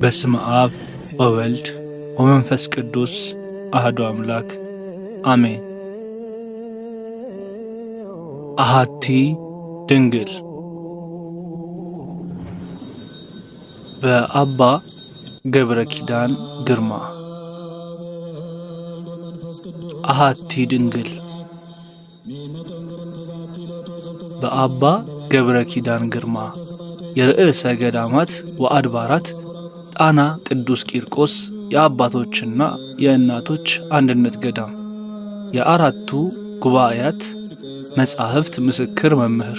በስመ አብ ወወልድ ወመንፈስ ቅዱስ አሐዱ አምላክ አሜን። አሐቲ ድንግል በአባ ገብረ ኪዳን ግርማ። አሐቲ ድንግል በአባ ገብረ ኪዳን ግርማ የርዕሰ ገዳማት ወአድባራት ጣና ቅዱስ ቂርቆስ የአባቶችና የእናቶች አንድነት ገዳም የአራቱ ጉባኤያት መጻሕፍት ምስክር መምህር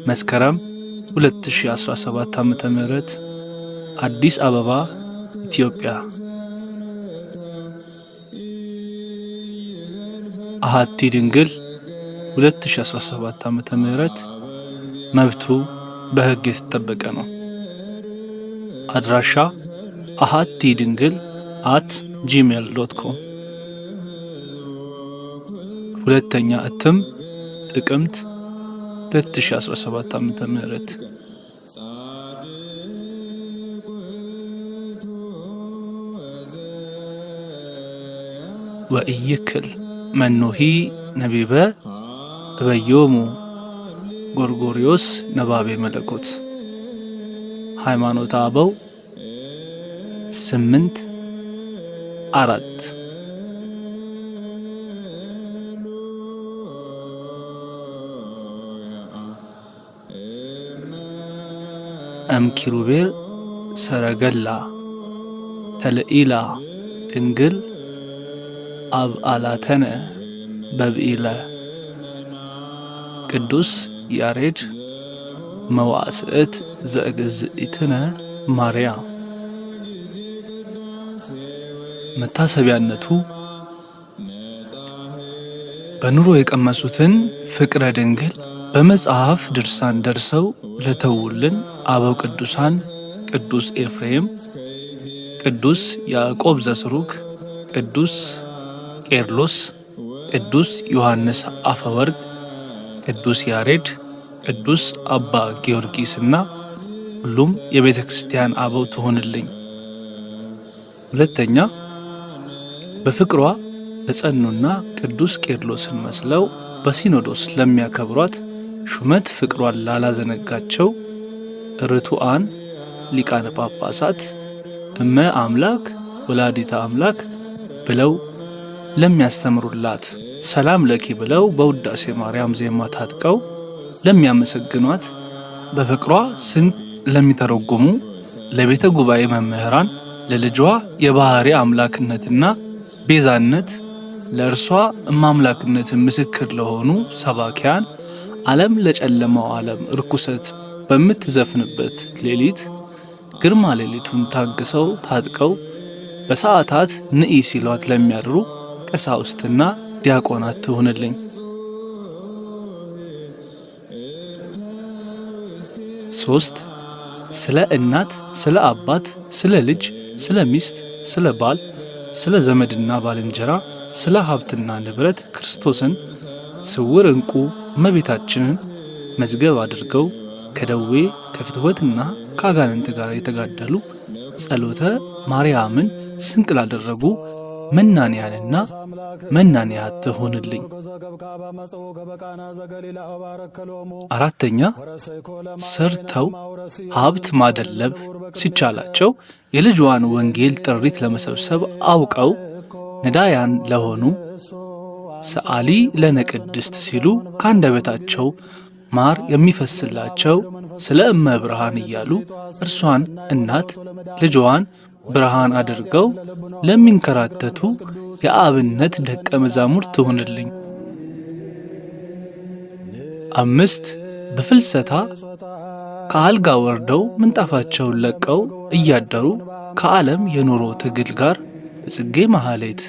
መስከረም 2017 ዓ.ም አዲስ አበባ ኢትዮጵያ። አሐቲ ድንግል 2017 ዓ.ም መብቱ በሕግ የተጠበቀ ነው። አድራሻ አሐቲ ድንግል @gmail.com። ሁለተኛ እትም ጥቅምት 2017 ዓ.ም። ወኢይክል መኖሂ ነቢበ እበዮሙ ጎርጎርዮስ ነባቤ መለኮት። ሃይማኖተ አበው 8:4 እምኪሩቤል ሰረገላ ተልኢላ ድንግል አብአላተነ በብኢለ። ቅዱስ ያሬድ መዋዕስዕት ዘእግዝእትነ ማርያም። መታሰቢያነቱ በኑሮ የቀመሱትን ፍቅረ ድንግል በመጽሐፍ ድርሳን ደርሰው ለተውልን አበው ቅዱሳን ቅዱስ ኤፍሬም፣ ቅዱስ ያዕቆብ ዘስሩግ፣ ቅዱስ ቄርሎስ፣ ቅዱስ ዮሐንስ አፈወርቅ፣ ቅዱስ ያሬድ፣ ቅዱስ አባ ጊዮርጊስና ሁሉም የቤተ ክርስቲያን አበው ትሆንልኝ። ሁለተኛ በፍቅሯ በጸኑና ቅዱስ ቄርሎስን መስለው በሲኖዶስ ለሚያከብሯት ሹመት ፍቅሯን ላላዘነጋቸው ርቱዓን ሊቃነ ጳጳሳት እመ አምላክ ወላዲተ አምላክ ብለው ለሚያስተምሩላት ሰላም ለኪ ብለው በውዳሴ ማርያም ዜማ ታጥቀው ለሚያመሰግኗት በፍቅሯ ስንቅ ለሚተረጉሙ ለቤተ ጉባኤ መምህራን ለልጇ የባህሪ አምላክነትና ቤዛነት ለእርሷ እማምላክነትን ምስክር ለሆኑ ሰባኪያን ዓለም ለጨለማው ዓለም ርኩሰት በምትዘፍንበት ሌሊት ግርማ ሌሊቱን ታግሰው ታጥቀው በሰዓታት ንኢ ሲሏት ለሚያድሩ ቀሳውስትና ዲያቆናት ትሁንልኝ። ሶስት ስለ እናት፣ ስለ አባት፣ ስለ ልጅ፣ ስለ ሚስት፣ ስለ ባል፣ ስለ ዘመድና ባልንጀራ፣ ስለ ሀብትና ንብረት ክርስቶስን ስውር ዕንቁ እመቤታችንን መዝገብ አድርገው ከደዌ ከፍትወትና ከአጋንንት ጋር የተጋደሉ ጸሎተ ማርያምን ስንቅ ላደረጉ መናንያንና መናንያት ትሆንልኝ። አራተኛ ሰርተው ሀብት ማደለብ ሲቻላቸው የልጇን ወንጌል ጥሪት ለመሰብሰብ አውቀው ነዳያን ለሆኑ ሰአሊ ለነ ቅድስት ሲሉ ካንደበታቸው ማር የሚፈስላቸው ስለ እመ ብርሃን እያሉ እርሷን እናት ልጇን ብርሃን አድርገው ለሚንከራተቱ የአብነት ደቀ መዛሙርት ትሆንልኝ። አምስት በፍልሰታ ከአልጋ ወርደው ምንጣፋቸውን ለቀው እያደሩ ከዓለም የኑሮ ትግል ጋር በጽጌ መሐሌት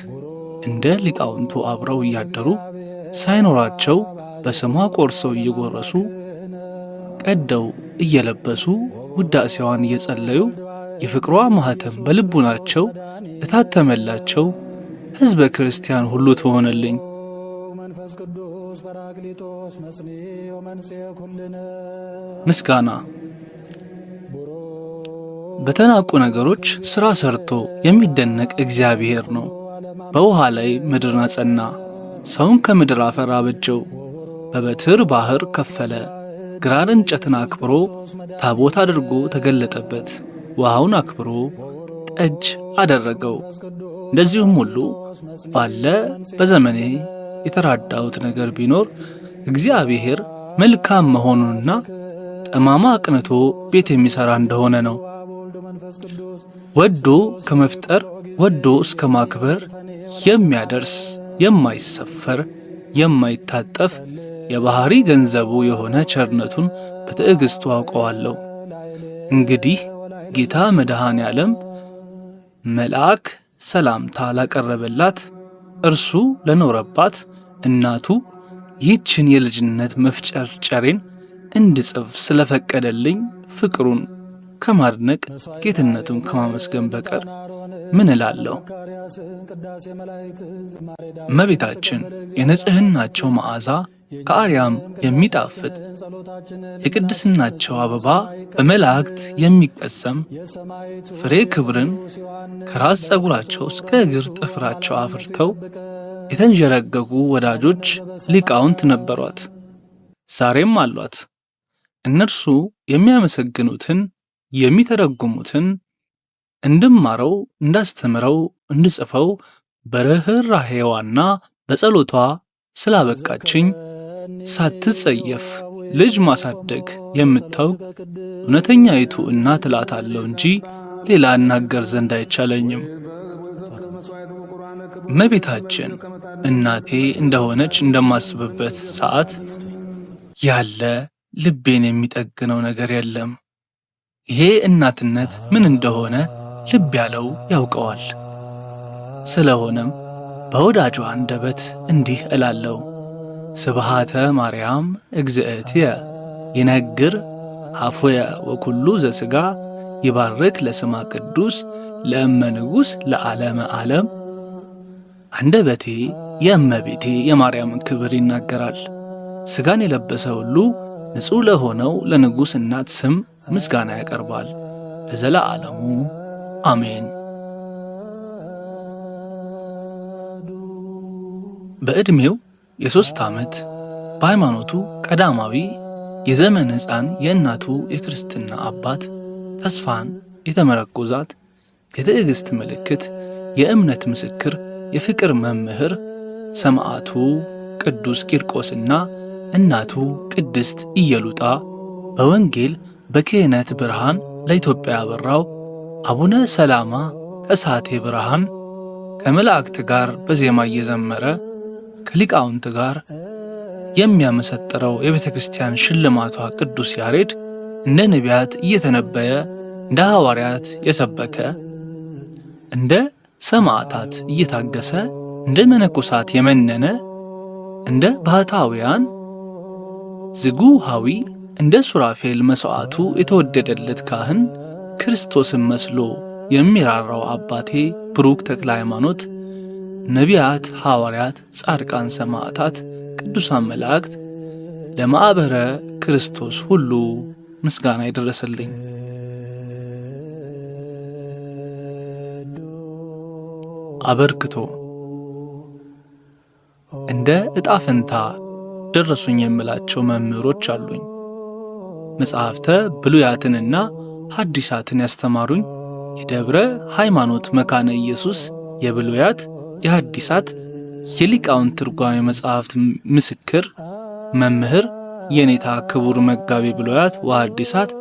እንደ ሊቃውንቱ አብረው እያደሩ ሳይኖራቸው በስሟ ቆርሰው እየጎረሱ ቀደው እየለበሱ ውዳሴዋን እየጸለዩ የፍቅሯ ማኅተም በልቡናቸው ለታተመላቸው ሕዝበ ክርስቲያን ሁሉ ትሆንልኝ። ምስጋና በተናቁ ነገሮች ሥራ ሰርቶ የሚደነቅ እግዚአብሔር ነው። በውሃ ላይ ምድርን አጸና፣ ሰውን ከምድር አፈር አበጀው። በበትር ባሕር ከፈለ፣ ግራር እንጨትን አክብሮ ታቦት አድርጎ ተገለጠበት። ውሃውን አክብሮ ጠጅ አደረገው። እንደዚሁም ሁሉ ባለ በዘመኔ የተራዳሁት ነገር ቢኖር እግዚአብሔር መልካም መሆኑንና ጠማማ አቅንቶ ቤት የሚሠራ እንደሆነ ነው። ወዶ ከመፍጠር ወዶ እስከ ማክበር የሚያደርስ የማይሰፈር የማይታጠፍ የባሕሪ ገንዘቡ የሆነ ቸርነቱን በትዕግሥቱ አውቀዋለሁ። እንግዲህ ጌታ መድኃኔ ዓለም መልአክ ሰላምታ ላቀረበላት እርሱ ለኖረባት እናቱ ይህችን የልጅነት መፍጨርጨሬን እንድጽፍ ስለፈቀደልኝ ፍቅሩን ከማድነቅ ጌትነቱን ከማመስገን በቀር ምን እላለሁ? እመቤታችን የንጽሕናቸው መዓዛ ከአርያም የሚጣፍጥ የቅድስናቸው አበባ በመላእክት የሚቀሰም ፍሬ ክብርን ከራስ ፀጉራቸው እስከ እግር ጥፍራቸው አፍርተው የተንዠረገጉ ወዳጆች ሊቃውንት ነበሯት፣ ዛሬም አሏት። እነርሱ የሚያመሰግኑትን የሚተረጉሙትን እንድማረው እንዳስተምረው እንድጽፈው በርኅራኄዋና በጸሎቷ ስላበቃችኝ ሳትጸየፍ ልጅ ማሳደግ የምታውቅ እውነተኛይቱ እናት እላታለሁ እንጂ ሌላ እናገር ዘንድ አይቻለኝም። እመቤታችን እናቴ እንደሆነች እንደማስብበት ሰዓት ያለ ልቤን የሚጠግነው ነገር የለም። ይሄ እናትነት ምን እንደሆነ ልብ ያለው ያውቀዋል። ስለሆነም በወዳጇ አንደበት እንዲህ እላለሁ። ስብሃተ ማርያም እግዝእትየ ይነግር አፉየ ወኩሉ ዘሥጋ ይባርክ ለስማ ቅዱስ ለእመ ንጉሥ ለዓለመ ዓለም። አንደበቴ የእመቤቴ የማርያምን ክብር ይናገራል። ሥጋን የለበሰ ሁሉ ንጹሕ ለሆነው ለንጉሥ እናት ስም ምስጋና ያቀርባል ለዘለዓለሙ አሜን። በዕድሜው የ3 ዓመት በሃይማኖቱ ቀዳማዊ የዘመን ሕፃን የእናቱ የክርስትና አባት ተስፋን የተመረኮዛት የትዕግሥት ምልክት የእምነት ምስክር የፍቅር መምህር ሰማዕቱ ቅዱስ ቂርቆስና እናቱ ቅድስት ኢየሉጣ በወንጌል በክህነት ብርሃን ለኢትዮጵያ ያበራው አቡነ ሰላማ ከእሳቴ ብርሃን ከመላእክት ጋር በዜማ እየዘመረ ከሊቃውንት ጋር የሚያመሰጥረው የቤተ ክርስቲያን ሽልማቷ ቅዱስ ያሬድ እንደ ነቢያት እየተነበየ እንደ ሐዋርያት የሰበከ እንደ ሰማዕታት እየታገሰ እንደ መነኮሳት የመነነ እንደ ባህታውያን ዝጉሃዊ እንደ ሱራፌል መሥዋዕቱ የተወደደለት ካህን ክርስቶስን መስሎ የሚራራው አባቴ ብሩክ ተክለ ሃይማኖት ነቢያት፣ ሐዋርያት፣ ጻድቃን፣ ሰማዕታት፣ ቅዱሳን መላእክት ለማኅበረ ክርስቶስ ሁሉ ምስጋና ይደረሰልኝ። አበርክቶ እንደ ዕጣ ፈንታ ደረሱኝ የምላቸው መምህሮች አሉኝ። መጽሐፍተ ብሉያትንና ሐዲሳትን ያስተማሩኝ የደብረ ሃይማኖት መካነ ኢየሱስ የብሉያት የሐዲሳት የሊቃውንት ትርጓሜ መጽሐፍት ምስክር መምህር የኔታ ክቡር መጋቤ ብሉያት ወሐዲሳት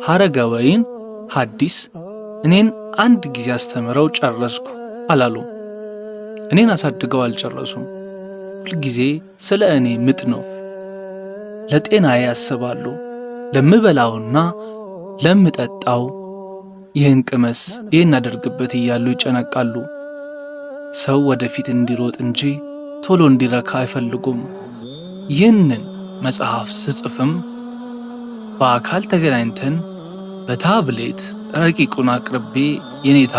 ሐረገ ወይን ሐዲስ እኔን አንድ ጊዜ አስተምረው ጨረስኩ አላሉም። እኔን አሳድገው አልጨረሱም። ሁልጊዜ ስለ እኔ ምጥ ነው። ለጤናዬ ያስባሉ። ለምበላውና ለምጠጣው ይህን ቅመስ ይህን አደርግበት እያሉ ይጨነቃሉ። ሰው ወደፊት እንዲሮጥ እንጂ ቶሎ እንዲረካ አይፈልጉም። ይህንን መጽሐፍ ስጽፍም በአካል ተገናኝተን በታብሌት ረቂቁን አቅርቤ የኔታ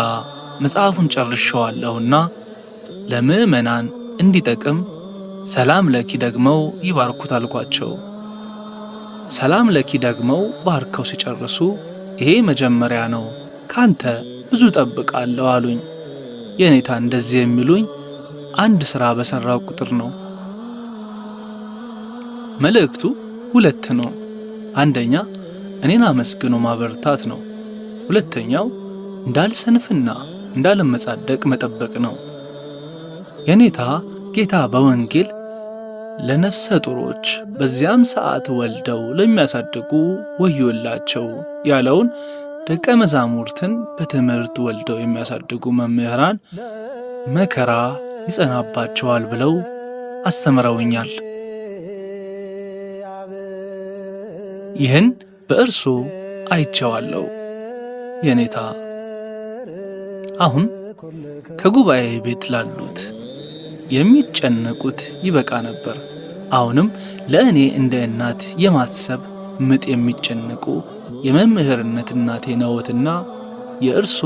መጽሐፉን ጨርሼዋለሁና ለምዕመናን እንዲጠቅም ሰላም ለኪ ደግመው ይባርኩት አልኳቸው። ሰላም ለኪ ደግመው ባርከው ሲጨርሱ ይሄ መጀመሪያ ነው፣ ካንተ ብዙ ጠብቃለሁ አሉኝ። የኔታ እንደዚህ የሚሉኝ አንድ ሥራ በሠራው ቁጥር ነው። መልእክቱ ሁለት ነው። አንደኛ እኔን አመስግኖ ማበርታት ነው። ሁለተኛው እንዳልሰንፍና እንዳልመጻደቅ መጠበቅ ነው። የኔታ ጌታ በወንጌል ለነፍሰ ጡሮች በዚያም ሰዓት ወልደው ለሚያሳድጉ ወዮላቸው ያለውን ደቀ መዛሙርትን በትምህርት ወልደው የሚያሳድጉ መምህራን መከራ ይጸናባቸዋል ብለው አስተምረውኛል። ይህን በእርሱ አይቼዋለሁ። የኔታ አሁን ከጉባኤ ቤት ላሉት የሚጨነቁት ይበቃ ነበር። አሁንም ለእኔ እንደ እናት የማሰብ ምጥ የሚጨነቁ የመምህርነት እናቴ ነዎትና የእርሶ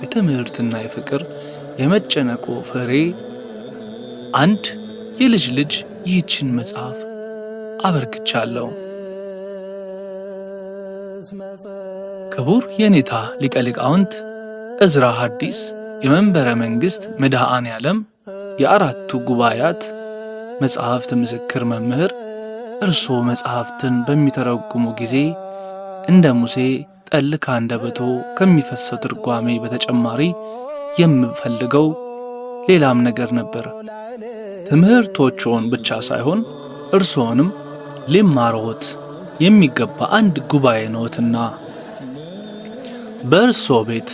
የትምህርትና የፍቅር የመጨነቆ ፍሬ አንድ የልጅ ልጅ ይህችን መጽሐፍ አበርክቻለሁ። ክቡር የኔታ ሊቀ ሊቃውንት ዕዝራ ሐዲስ የመንበረ መንግሥት መድኃኔ ዓለም የአራቱ ጉባኤያት መጽሐፍት ምስክር መምህር፣ እርስዎ መጽሐፍትን በሚተረጉሙ ጊዜ እንደ ሙሴ ጠል ከአንደበቶ ከሚፈሰው ትርጓሜ በተጨማሪ የምፈልገው ሌላም ነገር ነበር። ትምህርቶችዎን ብቻ ሳይሆን እርስዎንም ሊማርዎት የሚገባ አንድ ጉባኤ ነዎትና በእርስዎ ቤት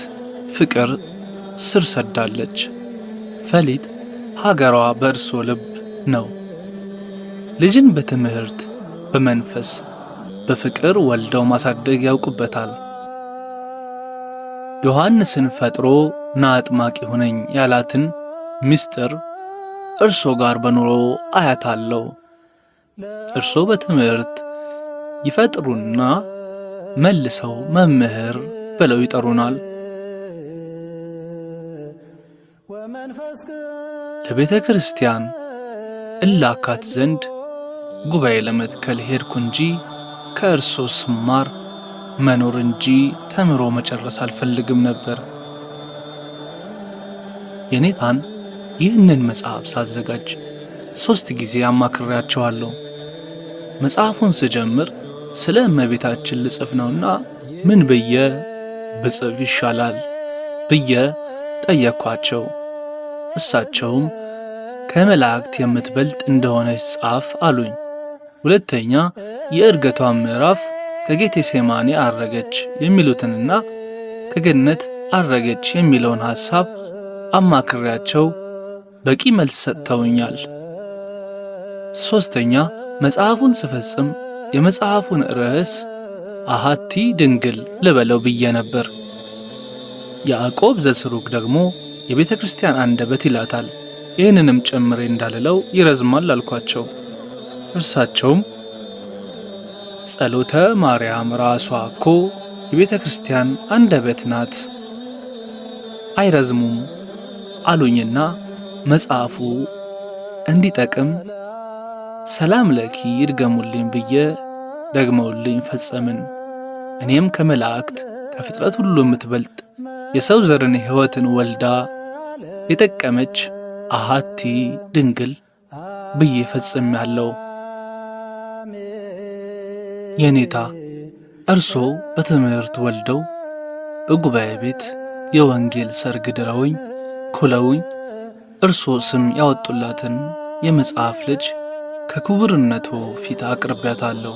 ፍቅር ስር ሰዳለች። ፈሊጥ ሀገሯ በእርስዎ ልብ ነው። ልጅን በትምህርት በመንፈስ በፍቅር ወልደው ማሳደግ ያውቁበታል። ዮሐንስን ፈጥሮ ና አጥማቂ ሁነኝ ያላትን ምስጢር እርስዎ ጋር በኑሮ አያታለሁ። እርስዎ በትምህርት ይፈጥሩና መልሰው መምህር ብለው ይጠሩናል። ለቤተ ክርስቲያን እላካት ዘንድ ጉባኤ ለመትከል ሄድኩ እንጂ ከእርሶ ስማር መኖር እንጂ ተምሮ መጨረስ አልፈልግም ነበር። የኔታን ይህንን መጽሐፍ ሳዘጋጅ 3 ጊዜ አማክሬያቸዋለሁ። መጽሐፉን ስጀምር ስለ እመቤታችን ልጽፍ ነውና ምን ብዬ ብጽፍ ይሻላል ብዬ ጠየቅኳቸው። እሳቸውም ከመላእክት የምትበልጥ እንደሆነች ጻፍ አሉኝ። ሁለተኛ የእርገቷን ምዕራፍ ከጌቴሴማኒ አረገች የሚሉትንና ከገነት አረገች የሚለውን ሐሳብ አማክሬያቸው በቂ መልስ ሰጥተውኛል። ሦስተኛ መጽሐፉን ስፈጽም የመጽሐፉን ርዕስ አሃቲ ድንግል ልበለው ብዬ ነበር። ያዕቆብ ዘስሩግ ደግሞ የቤተ ክርስቲያን አንደበት ይላታል፣ ይህንንም ጨምሬ እንዳልለው ይረዝማል አልኳቸው። እርሳቸውም ጸሎተ ማርያም ራሷ እኮ የቤተ ክርስቲያን አንደበት ናት፣ አይረዝሙም አሉኝና መጽሐፉ እንዲጠቅም ሰላም ለኪ ይድገሙልኝ ብዬ ደግመውልኝ ፈጸምን። እኔም ከመላእክት ከፍጥረት ሁሉ የምትበልጥ የሰው ዘርን ሕይወትን ወልዳ የጠቀመች አሃቲ ድንግል ብዬ ፈጽሜያለሁ። የኔታ እርሶ በትምህርት ወልደው በጉባኤ ቤት የወንጌል ሰርግ ድረውኝ ኩለውኝ እርሶ ስም ያወጡላትን የመጽሐፍ ልጅ ከክቡርነቶ ፊት አቅርቤያታለሁ።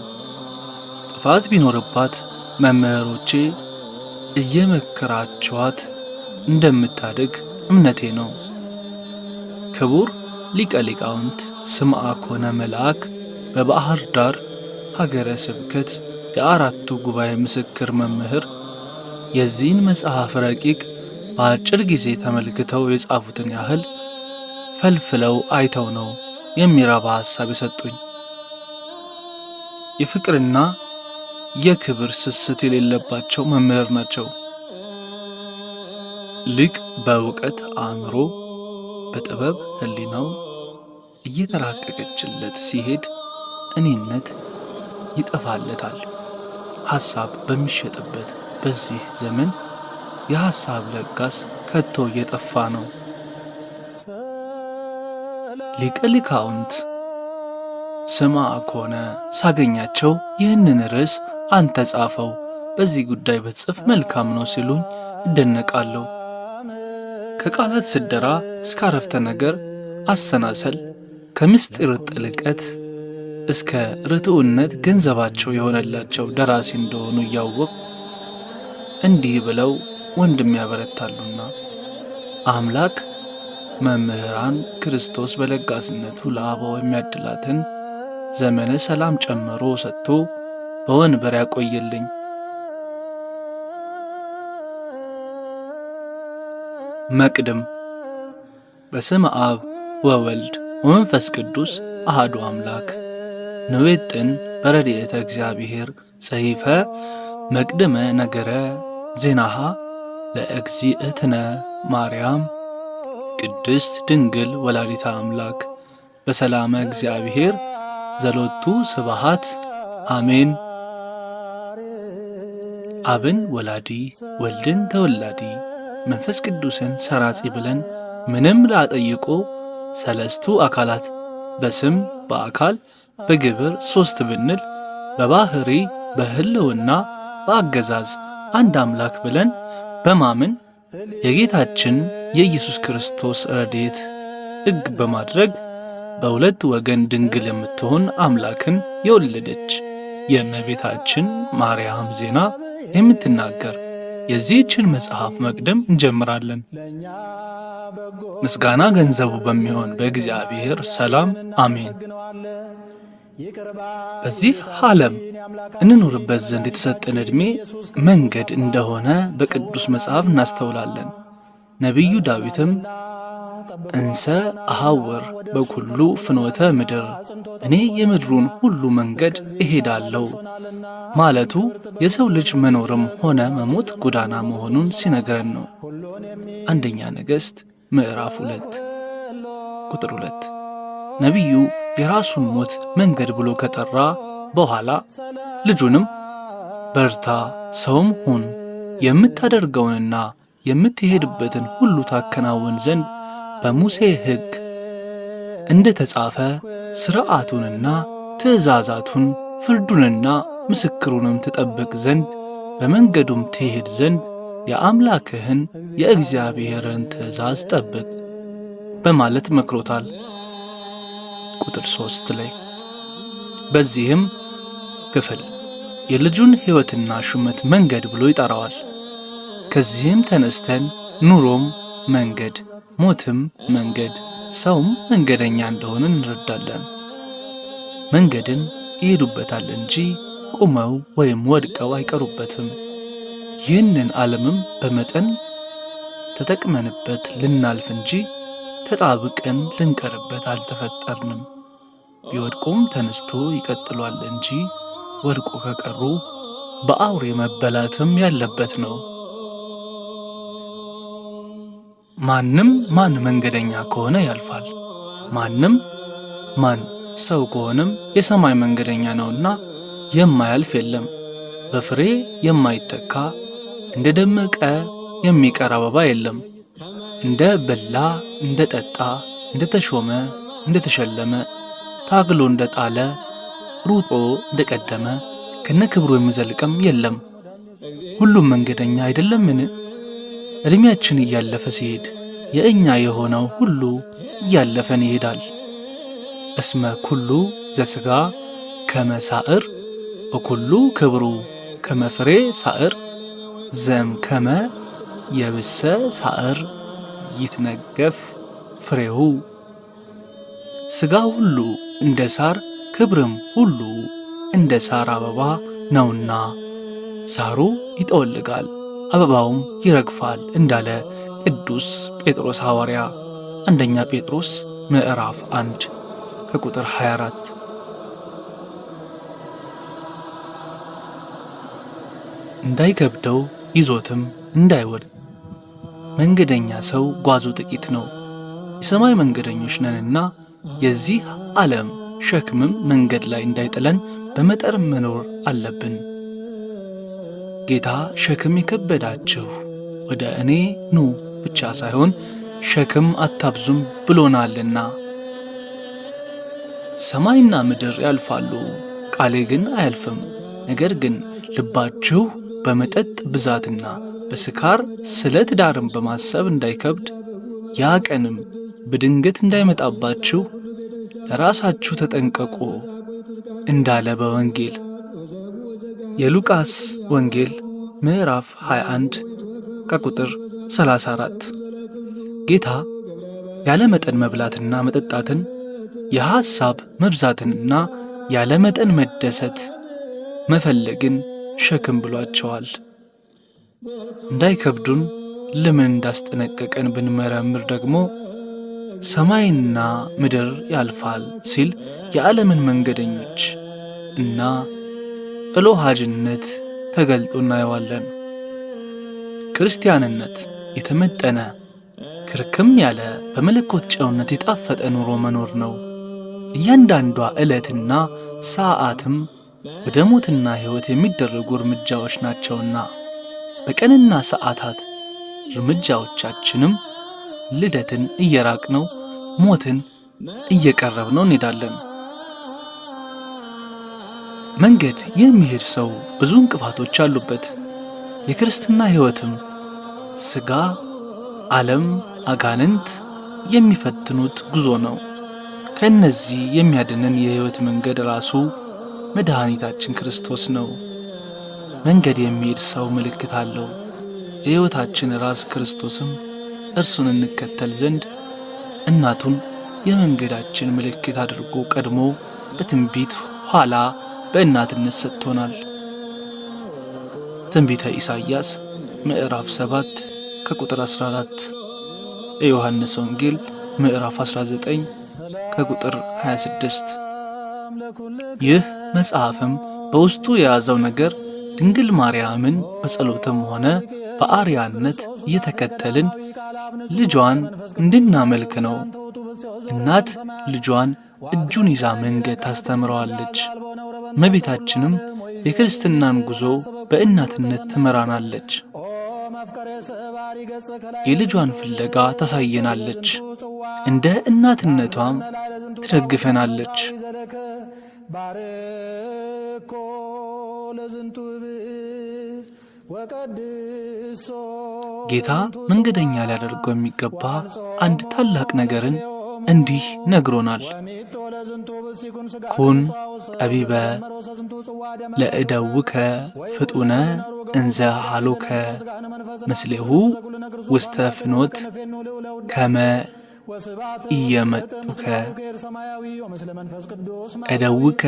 ጥፋት ቢኖርባት መምህሮቼ እየመከራችኋት እንደምታድግ እምነቴ ነው። ክቡር ሊቀ ሊቃውንት ስምዐ ኮነ መልአክ በባሕር ዳር ሀገረ ስብከት የአራቱ ጉባኤ ምስክር መምህር የዚህን መጽሐፍ ረቂቅ በአጭር ጊዜ ተመልክተው የጻፉትን ያህል ፈልፍለው አይተው ነው የሚረባ ሐሳብ የሰጡኝ። የፍቅርና የክብር ስስት የሌለባቸው መምህር ናቸው። ሊቅ በእውቀት አእምሮ በጥበብ ሕሊናው እየተራቀቀችለት ሲሄድ እኔነት ይጠፋለታል። ሐሳብ በሚሸጥበት በዚህ ዘመን የሐሳብ ለጋስ ከቶ እየጠፋ ነው። ሊቀ ሊቃውንት ስምዐ ኮነ ሳገኛቸው ይህንን ርዕስ አንተ ጻፈው፣ በዚህ ጉዳይ ብትጽፍ መልካም ነው ሲሉኝ እደነቃለሁ። ከቃላት ስደራ እስከ አረፍተ ነገር አሰናሰል፣ ከምስጢር ጥልቀት እስከ ርቱዕነት ገንዘባቸው የሆነላቸው ደራሲ እንደሆኑ እያወቁ እንዲህ ብለው ወንድም ያበረታሉና አምላክ መምህራን ክርስቶስ በለጋስነቱ ለአበው የሚያድላትን ዘመነ ሰላም ጨምሮ ሰጥቶ በወንበር ያቆየልኝ። መቅድም በስመ አብ ወወልድ ወመንፈስ ቅዱስ አሐዱ አምላክ ንዌጥን በረድኤተ እግዚአብሔር ጸሒፈ መቅድመ ነገረ ዜናሃ ለእግዚእትነ ማርያም ቅድስት ድንግል ወላዲተ አምላክ በሰላመ እግዚአብሔር ዘሎቱ ስብሐት አሜን። አብን ወላዲ ወልድን ተወላዲ መንፈስ ቅዱስን ሰራጺ ብለን ምንም ላጠይቆ ሰለስቱ አካላት በስም በአካል በግብር ሦስት ብንል በባህሪ በህልውና በአገዛዝ አንድ አምላክ ብለን በማመን የጌታችን የኢየሱስ ክርስቶስ ረድኤት ሕግ በማድረግ በሁለት ወገን ድንግል የምትሆን አምላክን የወለደች የእመቤታችን ማርያም ዜና የምትናገር የዚህችን መጽሐፍ መቅደም እንጀምራለን። ምስጋና ገንዘቡ በሚሆን በእግዚአብሔር ሰላም አሜን። በዚህ ዓለም እንኖርበት ዘንድ የተሰጠን ዕድሜ መንገድ እንደሆነ በቅዱስ መጽሐፍ እናስተውላለን። ነቢዩ ዳዊትም እንሰ አሐውር በኩሉ ፍኖተ ምድር፣ እኔ የምድሩን ሁሉ መንገድ እሄዳለሁ ማለቱ የሰው ልጅ መኖርም ሆነ መሞት ጎዳና መሆኑን ሲነግረን ነው። አንደኛ ነገሥት ምዕራፍ 2 ቁጥር 2። ነቢዩ የራሱን ሞት መንገድ ብሎ ከጠራ በኋላ ልጁንም በርታ ሰውም ሁን፣ የምታደርገውንና የምትሄድበትን ሁሉ ታከናውን ዘንድ በሙሴ ሕግ እንደ ተጻፈ ሥርዓቱንና ትእዛዛቱን ፍርዱንና ምስክሩንም ትጠብቅ ዘንድ በመንገዱም ትሄድ ዘንድ የአምላክህን የእግዚአብሔርን ትእዛዝ ጠብቅ በማለት መክሮታል። ቁጥር 3 ላይ በዚህም ክፍል የልጁን ሕይወትና ሹመት መንገድ ብሎ ይጠራዋል። ከዚህም ተነስተን ኑሮም መንገድ፣ ሞትም መንገድ፣ ሰውም መንገደኛ እንደሆነ እንረዳለን። መንገድን ይሄዱበታል እንጂ ቆመው ወይም ወድቀው አይቀሩበትም። ይህንን ዓለምም በመጠን ተጠቅመንበት ልናልፍ እንጂ ተጣብቀን ልንቀርበት አልተፈጠርንም። ቢወድቁም ተነስቶ ይቀጥሏል እንጂ ወድቆ ከቀሩ በአውሬ መበላትም ያለበት ነው። ማንም ማን መንገደኛ ከሆነ ያልፋል፣ ማንም ማን ሰው ከሆነም የሰማይ መንገደኛ ነውና የማያልፍ የለም። በፍሬ የማይተካ እንደ ደመቀ የሚቀር አበባ የለም። እንደ በላ እንደ ጠጣ እንደ ተሾመ እንደ ተሸለመ ታግሎ እንደ ጣለ ሩጦ እንደ ቀደመ ከነ ክብሩ የሚዘልቅም የለም። ሁሉም መንገደኛ አይደለምን? ዕድሜያችን እያለፈ ሲሄድ የእኛ የሆነው ሁሉ እያለፈን ይሄዳል። እስመ ኩሉ ዘሥጋ ከመ ሳዕር ወኩሉ ክብሩ ከመ ፍሬ ሳዕር ዘም ከመ የብሰ ሳዕር ይትነገፍ ፍሬው። ሥጋ ሁሉ እንደ ሳር ክብርም ሁሉ እንደ ሳር አበባ ነውና ሳሩ ይጠወልጋል አበባውም ይረግፋል እንዳለ ቅዱስ ጴጥሮስ ሐዋርያ አንደኛ ጴጥሮስ ምዕራፍ 1 ከቁጥር 24። እንዳይከብደው ይዞትም እንዳይወድቅ መንገደኛ ሰው ጓዙ ጥቂት ነው። የሰማይ መንገደኞች ነንና የዚህ ዓለም ሸክምም መንገድ ላይ እንዳይጥለን በመጠን መኖር አለብን። ጌታ ሸክም የከበዳችሁ ወደ እኔ ኑ ብቻ ሳይሆን ሸክም አታብዙም ብሎናልና። ሰማይና ምድር ያልፋሉ፣ ቃሌ ግን አያልፍም። ነገር ግን ልባችሁ በመጠጥ ብዛትና በስካር ስለ ትዳርም በማሰብ እንዳይከብድ ያ ቀንም በድንገት እንዳይመጣባችሁ ለራሳችሁ ተጠንቀቁ እንዳለ በወንጌል የሉቃስ ወንጌል ምዕራፍ 21 ከቁጥር 34። ጌታ ያለ መጠን መብላትና መጠጣትን፣ የሐሳብ መብዛትንና ያለ መጠን መደሰት መፈለግን ሸክም ብሏቸዋል። እንዳይከብዱን ለምን እንዳስጠነቀቀን ብንመረምር ደግሞ ሰማይና ምድር ያልፋል ሲል የዓለምን መንገደኞች እና እሎሃጅነት ተገልጦ እናየዋለን። ክርስቲያንነት የተመጠነ ክርክም ያለ በመለኮት ጨውነት የጣፈጠ ኑሮ መኖር ነው። እያንዳንዷ ዕለትና ሰዓትም ወደ ሞትና ሕይወት የሚደረጉ እርምጃዎች ናቸውና በቀንና ሰዓታት እርምጃዎቻችንም ልደትን እየራቅነው ሞትን እየቀረብነው እንሄዳለን። መንገድ የሚሄድ ሰው ብዙ እንቅፋቶች አሉበት። የክርስትና ሕይወትም ሥጋ፣ ዓለም፣ አጋንንት የሚፈትኑት ጉዞ ነው። ከእነዚህ የሚያድነን የሕይወት መንገድ ራሱ መድኃኒታችን ክርስቶስ ነው። መንገድ የሚሄድ ሰው ምልክት አለው። የሕይወታችን ራስ ክርስቶስም እርሱን እንከተል ዘንድ እናቱን የመንገዳችን ምልክት አድርጎ ቀድሞ በትንቢት ኋላ በእናትነት ሰጥቶናል። ትንቢተ ኢሳይያስ ምዕራፍ 7 ከቁጥር 14፣ የዮሐንስ ወንጌል ምዕራፍ 19 ከቁጥር 26። ይህ መጽሐፍም በውስጡ የያዘው ነገር ድንግል ማርያምን በጸሎትም ሆነ በአርያነት እየተከተልን ልጇን እንድናመልክ ነው። እናት ልጇን እጁን ይዛ መንገድ ታስተምረዋለች። እመቤታችንም የክርስትናን ጉዞ በእናትነት ትመራናለች። የልጇን ፍለጋ ታሳየናለች። እንደ እናትነቷም ትደግፈናለች። ጌታ መንገደኛ ሊያደርገው የሚገባ አንድ ታላቅ ነገርን እንዲህ ነግሮናል። ኩን ጠቢበ ለእደውከ ፍጡነ እንዘ ሃሎከ ምስሌሁ ውስተ ፍኖት ከመ ኢየመጡከ እደውከ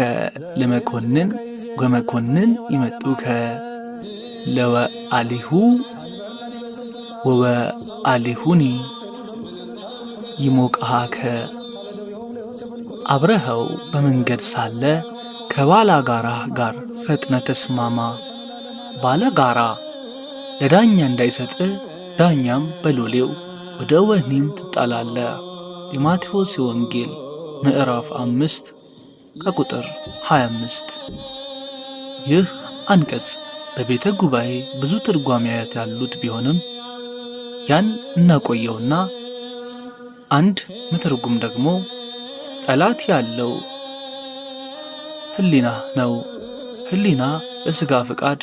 ለመኮንን ወመኮንን ይመጡከ ለወአሊሁ ወወአሊሁኒ ይሞቅሃከ። አብረኸው በመንገድ ሳለ ከባላጋራህ ጋር ፈጥነ ተስማማ። ባላጋራ ለዳኛ እንዳይሰጥህ ዳኛም በሎሌው ወደ ወህኒም ትጣላለ። የማቴዎስ ወንጌል ምዕራፍ 5 ከቁጥር 25። ይህ አንቀጽ በቤተ ጉባኤ ብዙ ትርጓሜያት ያሉት ቢሆንም ያን እናቆየውና አንድ መተርጉም ደግሞ ጠላት ያለው ሕሊና ነው፣ ሕሊና ለሥጋ ፍቃድ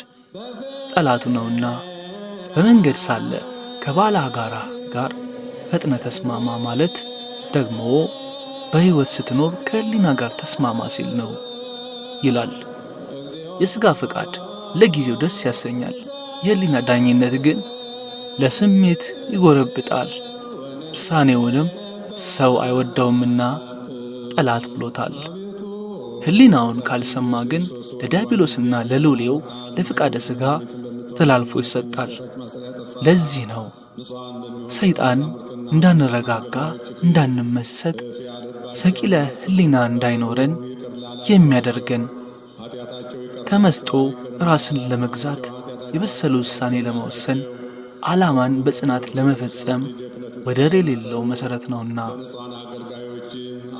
ጠላቱ ነውና በመንገድ ሳለ ከባላጋራ ጋር ፈጥነ ተስማማ ማለት ደግሞ በሕይወት ስትኖር ከሕሊና ጋር ተስማማ ሲል ነው ይላል። የሥጋ ፍቃድ ለጊዜው ደስ ያሰኛል፣ የሕሊና ዳኝነት ግን ለስሜት ይጎረብጣል። ውሳኔውንም ሰው አይወደውምና ጠላት ብሎታል። ሕሊናውን ካልሰማ ግን ለዲያብሎስና ለሎሌው ለፍቃደ ሥጋ ተላልፎ ይሰጣል። ለዚህ ነው ሰይጣን እንዳንረጋጋ፣ እንዳንመሰጥ፣ ሰቂለ ሕሊና እንዳይኖረን የሚያደርገን። ተመስጦ ራስን ለመግዛት፣ የበሰለ ውሳኔ ለመወሰን፣ ዓላማን በጽናት ለመፈጸም ወደር የሌለው መሠረት ነውና።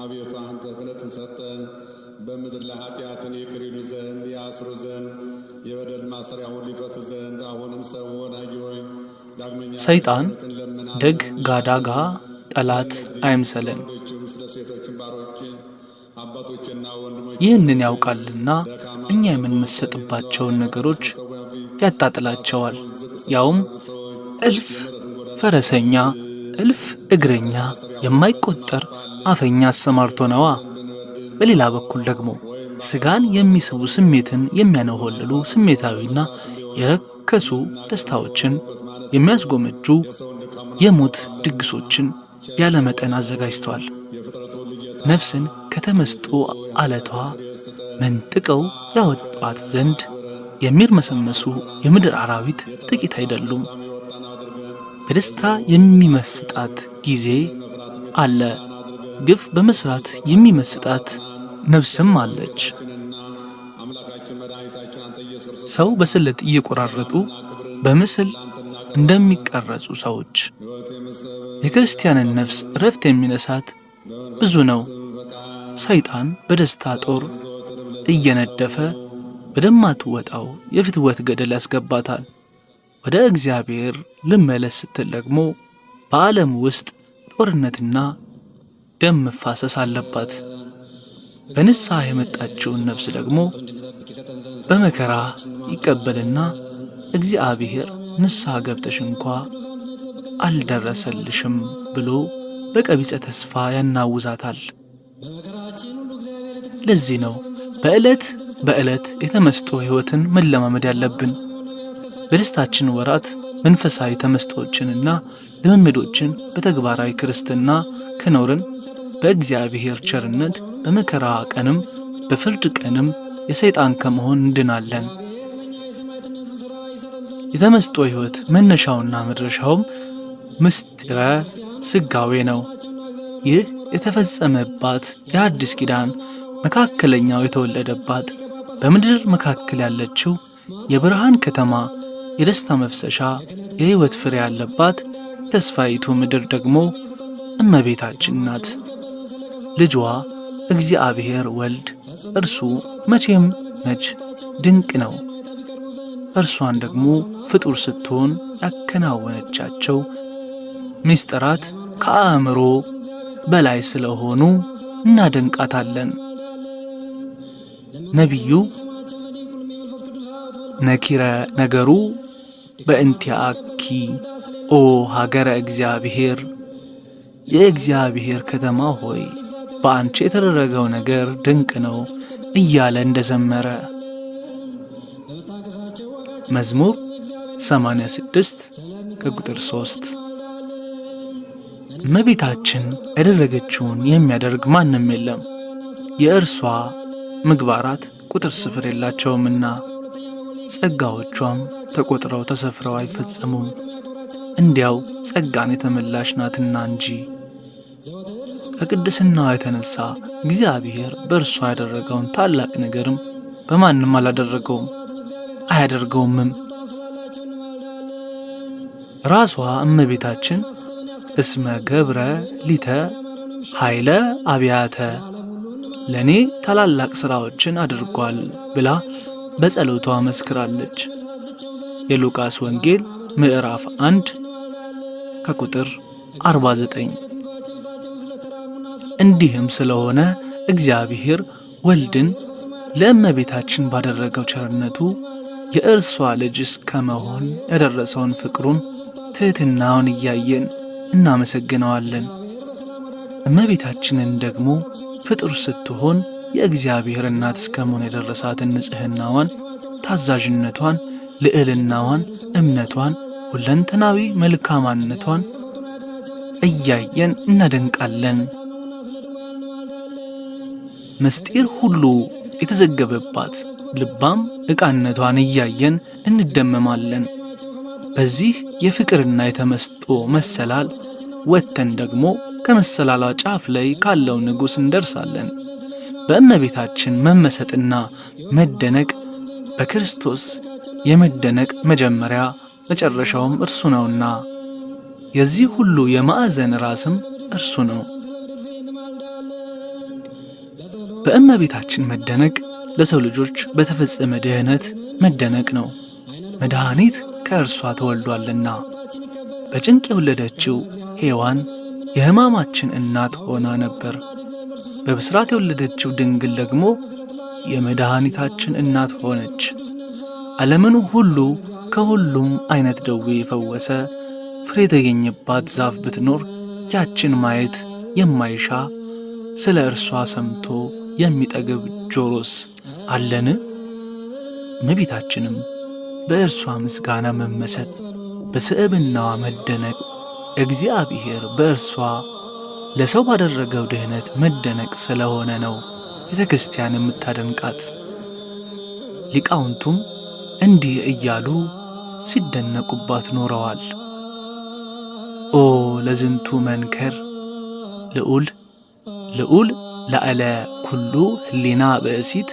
አቤቱ አንተ ክህነትን ሰጠ በምድር ላይ ኃጢአትን ይቅር ይሉ ዘንድ ያስሩ ዘንድ ሰይጣን ደግ ጋዳጋ ጠላት አይምሰለን። ይህንን ያውቃልና እኛ የምንመሰጥባቸውን ነገሮች ያጣጥላቸዋል። ያውም እልፍ ፈረሰኛ እልፍ እግረኛ የማይቆጠር አፈኛ አሰማርቶ ነዋ። በሌላ በኩል ደግሞ ስጋን የሚስቡ ስሜትን የሚያነሆልሉ ስሜታዊና የረከሱ ደስታዎችን የሚያስጎመጁ የሞት ድግሶችን ያለ መጠን አዘጋጅተዋል። ነፍስን ከተመስጦ አለቷ መንጥቀው ያወጧት ዘንድ የሚርመሰመሱ የምድር አራዊት ጥቂት አይደሉም። በደስታ የሚመስጣት ጊዜ አለ፣ ግፍ በመስራት የሚመስጣት ነፍስም አለች። ሰው በስለት እየቆራረጡ በምስል እንደሚቀረጹ ሰዎች የክርስቲያንን ነፍስ እረፍት የሚነሳት ብዙ ነው። ሰይጣን በደስታ ጦር እየነደፈ ወደማትወጣው የፍትወት ገደል ያስገባታል። ወደ እግዚአብሔር ልመለስ ስትል ደግሞ በዓለም ውስጥ ጦርነትና ደም መፋሰስ አለባት። በንስሐ የመጣችውን ነፍስ ደግሞ በመከራ ይቀበልና እግዚአብሔር ንስሐ ገብተሽ እንኳ አልደረሰልሽም ብሎ በቀቢጸ ተስፋ ያናውዛታል። ለዚህ ነው በዕለት በዕለት የተመስጦ ሕይወትን መለማመድ ያለብን። በደስታችን ወራት መንፈሳዊ ተመስጦችንና ልምምዶችን በተግባራዊ ክርስትና ከኖርን በእግዚአብሔር ቸርነት በመከራ ቀንም በፍርድ ቀንም የሰይጣን ከመሆን እንድናለን። የተመስጦ ሕይወት መነሻውና መድረሻውም ምስጢረ ስጋዌ ነው። ይህ የተፈጸመባት የአዲስ ኪዳን መካከለኛው የተወለደባት በምድር መካከል ያለችው የብርሃን ከተማ የደስታ መፍሰሻ የሕይወት ፍሬ ያለባት ተስፋይቱ ምድር ደግሞ እመቤታችን ናት። ልጇ እግዚአብሔር ወልድ እርሱ መቼም መች ድንቅ ነው። እርሷን ደግሞ ፍጡር ስትሆን ያከናወነቻቸው ምስጢራት ከአእምሮ በላይ ስለሆኑ እናደንቃታለን። ነቢዩ ነኪረ ነገሩ በእንቲአኪ ኦ ሀገረ እግዚአብሔር፣ የእግዚአብሔር ከተማ ሆይ በአንቺ የተደረገው ነገር ድንቅ ነው እያለ እንደዘመረ መዝሙር 86 ከቁጥር 3። እመቤታችን ያደረገችውን የሚያደርግ ማንም የለም፣ የእርሷ ምግባራት ቁጥር ስፍር የላቸውምና ጸጋዎቿም ተቆጥረው ተሰፍረው አይፈጸሙም። እንዲያው ጸጋን የተመላሽ ናትና እንጂ። ከቅድስናዋ የተነሳ እግዚአብሔር በእርሷ ያደረገውን ታላቅ ነገርም በማንም አላደረገውም አያደርገውምም። ራሷ እመቤታችን እስመ ገብረ ሊተ ኃይለ አብያተ፣ ለእኔ ታላላቅ ሥራዎችን አድርጓል ብላ በጸሎቷ መስክራለች። የሉቃስ ወንጌል ምዕራፍ 1 ከቁጥር 49። እንዲህም ስለሆነ እግዚአብሔር ወልድን ለእመቤታችን ባደረገው ቸርነቱ የእርሷ ልጅ እስከ መሆን ያደረሰውን ፍቅሩን ትሕትናውን እያየን እናመሰግነዋለን። እመቤታችንን ደግሞ ፍጡር ስትሆን የእግዚአብሔር እናት እስከ መሆን የደረሳትን ንጽሕናዋን፣ ታዛዥነቷን፣ ልዕልናዋን፣ እምነቷን፣ ሁለንተናዊ መልካማነቷን እያየን እናደንቃለን። ምስጢር ሁሉ የተዘገበባት ልባም ዕቃነቷን እያየን እንደመማለን። በዚህ የፍቅርና የተመስጦ መሰላል ወጥተን ደግሞ ከመሰላሏ ጫፍ ላይ ካለው ንጉሥ እንደርሳለን። በእመቤታችን መመሰጥና መደነቅ በክርስቶስ የመደነቅ መጀመሪያ መጨረሻውም እርሱ ነውና የዚህ ሁሉ የማዕዘን ራስም እርሱ ነው። በእመቤታችን መደነቅ ለሰው ልጆች በተፈጸመ ድኅነት መደነቅ ነው። መድኃኒት ከእርሷ ተወልዷልና። በጭንቅ የወለደችው ሔዋን የሕማማችን እናት ሆና ነበር። በብስራት የወለደችው ድንግል ደግሞ የመድኃኒታችን እናት ሆነች። ዓለምን ሁሉ ከሁሉም አይነት ደዌ የፈወሰ ፍሬ የተገኘባት ዛፍ ብትኖር ያችን ማየት የማይሻ ስለ እርሷ ሰምቶ የሚጠግብ ጆሮስ አለን? እመቤታችንም በእርሷ ምስጋና መመሰጥ፣ በስዕብናዋ መደነቅ፣ እግዚአብሔር በእርሷ ለሰው ባደረገው ድኅነት መደነቅ ስለሆነ ነው ቤተ ክርስቲያን የምታደንቃት። ሊቃውንቱም እንዲህ እያሉ ሲደነቁባት ኖረዋል። ኦ ለዝንቱ መንከር ልዑል ላዕለ ኩሉ ህሊና ብእሲት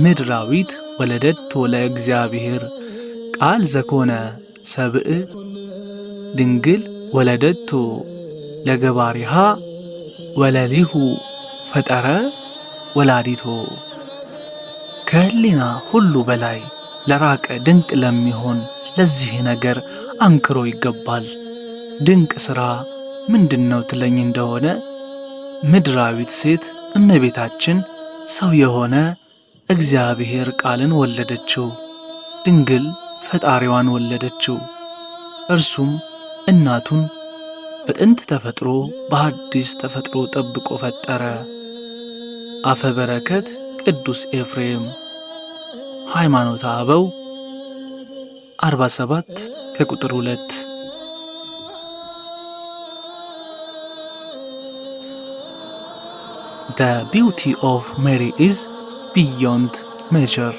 ምድራዊት ወለደቶ ለእግዚአብሔር ቃል ዘኮነ ሰብእ ድንግል ወለደቶ ለገባሪሃ ወለሊሁ ፈጠረ ወላዲቶ። ከህሊና ሁሉ በላይ ለራቀ ድንቅ ለሚሆን ለዚህ ነገር አንክሮ ይገባል። ድንቅ ሥራ ምንድነው ትለኝ እንደሆነ ምድራዊት ሴት እመቤታችን ሰው የሆነ እግዚአብሔር ቃልን ወለደችው፣ ድንግል ፈጣሪዋን ወለደችው። እርሱም እናቱን በጥንት ተፈጥሮ በሐዲስ ተፈጥሮ ጠብቆ ፈጠረ። አፈ በረከት ቅዱስ ኤፍሬም ሃይማኖተ አበው 47 ከቁጥር 2። The beauty of Mary is beyond measure,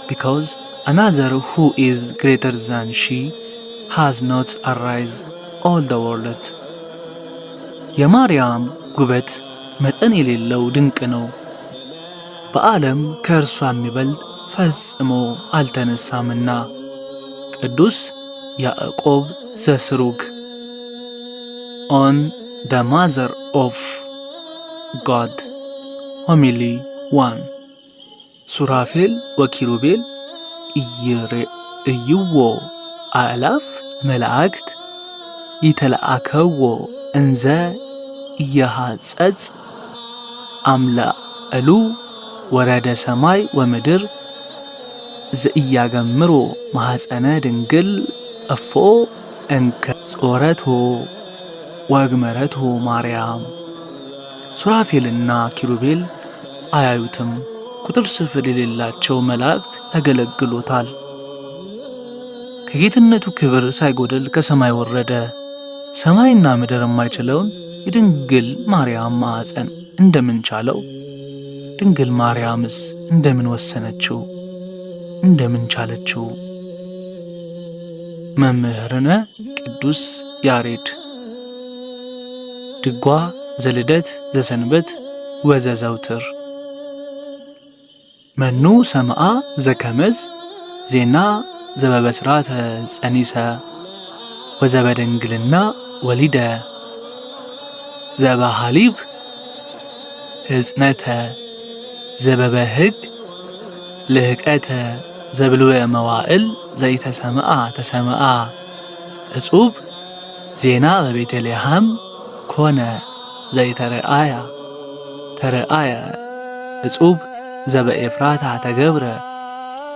because another who is greater than she has not arisen all the world. የማርያም ውበት መጠን የሌለው ድንቅ ነው። በዓለም ከእርሷ የሚበልጥ ፈጽሞ አልተነሳምና። ቅዱስ ያዕቆብ ዘስሩግ on the Mother of God ሆሚሊ 1 ሱራፌል ወኪሩቤል ኢይሬእይዎ አእላፍ መላእክት ይተለአከዎ እንዘ ኢየሐጸጽ አምላእሉ ወረደ ሰማይ ወምድር ዘኢያገምሮ ማኅፀነ ድንግል እፎ እንከ ጾረቶ ወግመረቶ ማርያም። ሱራፌልና ኪሩቤል አያዩትም፣ ቁጥር ስፍር የሌላቸው መላእክት ያገለግሎታል። ከጌትነቱ ክብር ሳይጎድል ከሰማይ ወረደ። ሰማይና ምድር የማይችለውን የድንግል ማርያም ማኅፀን እንደምን ቻለው? ድንግል ማርያምስ እንደምን ወሰነችው? እንደምን ቻለችው? መምህርነ ቅዱስ ያሬድ ድጓ ዘልደት ዘሰንበት ወዘዘውትር መኑ ሰምዓ ዘከመዝ ዜና ዘበበስራተ ጸኒሰ ወዘበድንግልና ወሊደ ዘበሃሊብ ሕጽነተ ዘበበህግ ልህቀተ ዘብሉየ መዋዕል ዘይተሰምዓ ተሰምዓ እጹብ ዜና በቤተልሔም ኮነ ዘይተረአያ ተረአየ እጹብ ዘበኤፍራታ ተገብረ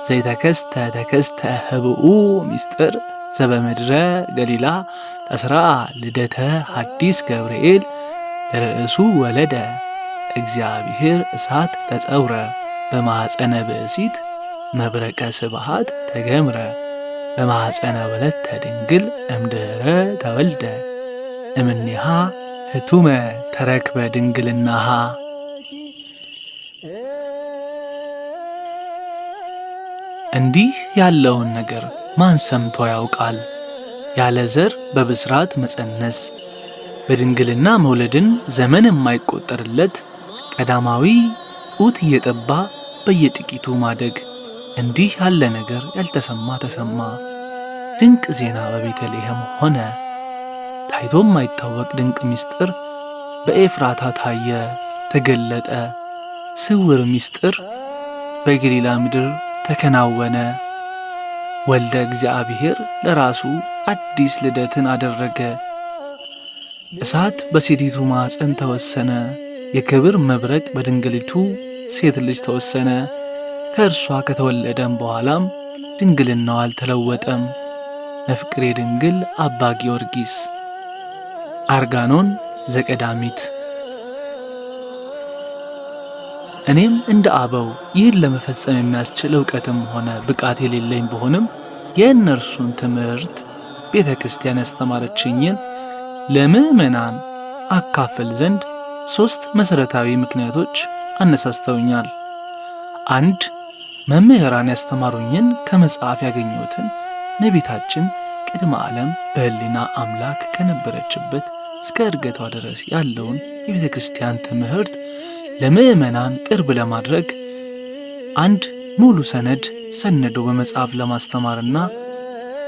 ዘይተከስተ ተከስተ ህብኡ ምስጢር ዘበምድረ ገሊላ ተስራአ ልደተ ሐዲስ ገብርኤል ርእሱ ወለደ እግዚአብሔር እሳት ተጸውረ በማኅፀነ ብእሲት መብረቀ ስብሃት ተገምረ በማኅፀነ ወለተ ድንግል እምድኅረ ተወልደ እምኔሃ ህቱመ ተረክበ ድንግልናሃ። እንዲህ ያለውን ነገር ማን ሰምቶ ያውቃል? ያለ ዘር በብስራት መጸነስ፣ በድንግልና መውለድን ዘመን የማይቆጠርለት ቀዳማዊ ጡት እየጠባ በየጥቂቱ ማደግ፣ እንዲህ ያለ ነገር ያልተሰማ ተሰማ። ድንቅ ዜና በቤተልሔም ሆነ። ታይቶ የማይታወቅ ድንቅ ምስጢር በኤፍራታ ታየ ተገለጠ። ስውር ምስጢር በገሊላ ምድር ተከናወነ። ወልደ እግዚአብሔር ለራሱ አዲስ ልደትን አደረገ። እሳት በሴቲቱ ማኅፀን ተወሰነ። የክብር መብረቅ በድንግሊቱ ሴት ልጅ ተወሰነ። ከእርሷ ከተወለደም በኋላም ድንግልናው አልተለወጠም። መፍቅሬ ድንግል አባ ጊዮርጊስ። አርጋኖን ዘቀዳሚት። እኔም እንደ አበው ይህን ለመፈጸም የሚያስችል ዕውቀትም ሆነ ብቃት የሌለኝ ብሆንም የእነርሱን ትምህርት ቤተ ክርስቲያን ያስተማረችኝን ለምዕመናን አካፍል ዘንድ 3 መሠረታዊ ምክንያቶች አነሳስተውኛል። 1. መምህራን ያስተማሩኝን ከመጽሐፍ ያገኘሁትን እመቤታችን ቅድመ ዓለም በሕሊና አምላክ ከነበረችበት እስከ ዕርገቷ ድረስ ያለውን የቤተ ክርስቲያን ትምህርት ለምዕመናን ቅርብ ለማድረግ አንድ ሙሉ ሰነድ ሰንዶ በመጽሐፍ ለማስተማርና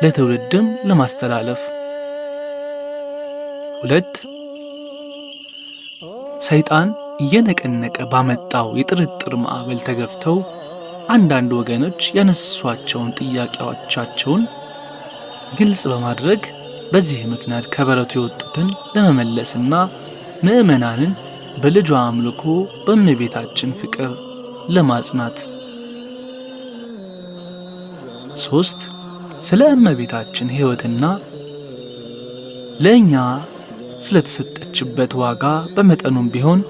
ለትውልድም ለማስተላለፍ። 2. ሰይጣን እየነቀነቀ ባመጣው የጥርጥር ማዕበል ተገፍተው አንዳንድ ወገኖች ያነሷቸውን ጥያቄዎቻቸውን ግልጽ በማድረግ በዚህ ምክንያት ከበረቱ የወጡትን ለመመለስና ምዕመናንን በልጇ አምልኮ በእመቤታችን ፍቅር ለማጽናት። 3. ስለ እመቤታችን ሕይወትና ለእኛ ስለተሰጠችበት ዋጋ በመጠኑም ቢሆን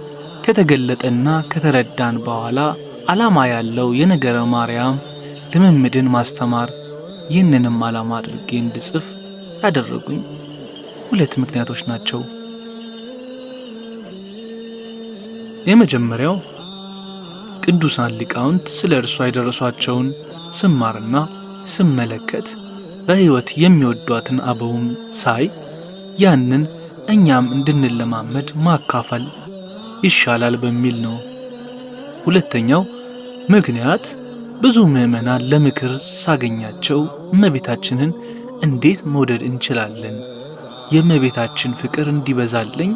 ከተገለጠና ከተረዳን በኋላ ዓላማ ያለው የነገረ ማርያም ልምምድን ማስተማር። ይህንንም ዓላማ አድርጌ እንድጽፍ ያደረጉኝ 2 ምክንያቶች ናቸው። የመጀመሪያው ቅዱሳን ሊቃውንት ስለ እርሷ የደረሷቸውን ስማርና ስመለከት በሕይወት የሚወዷትን አበውም ሳይ ያንን እኛም እንድንለማመድ ማካፈል ይሻላል በሚል ነው። ሁለተኛው ምክንያት ብዙ ምዕመናን ለምክር ሳገኛቸው እመቤታችንን እንዴት መውደድ እንችላለን? የእመቤታችን ፍቅር እንዲበዛልኝ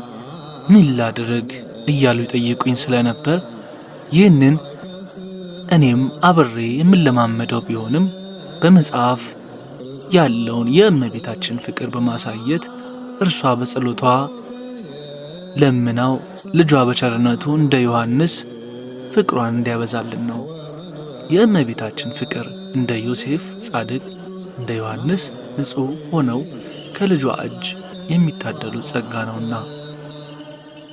ምን ላድርግ? እያሉ ይጠይቁኝ ስለነበር ይህንን እኔም አብሬ የምለማመደው ቢሆንም በመጽሐፍ ያለውን የእመቤታችን ፍቅር በማሳየት እርሷ በጸሎቷ ለምናው ልጇ በቸርነቱ እንደ ዮሐንስ ፍቅሯን እንዲያበዛልን ነው። የእመቤታችን ፍቅር እንደ ዮሴፍ ጻድቅ እንደ ዮሐንስ ንጹሕ ሆነው ከልጇ እጅ የሚታደሉ ጸጋ ነውና።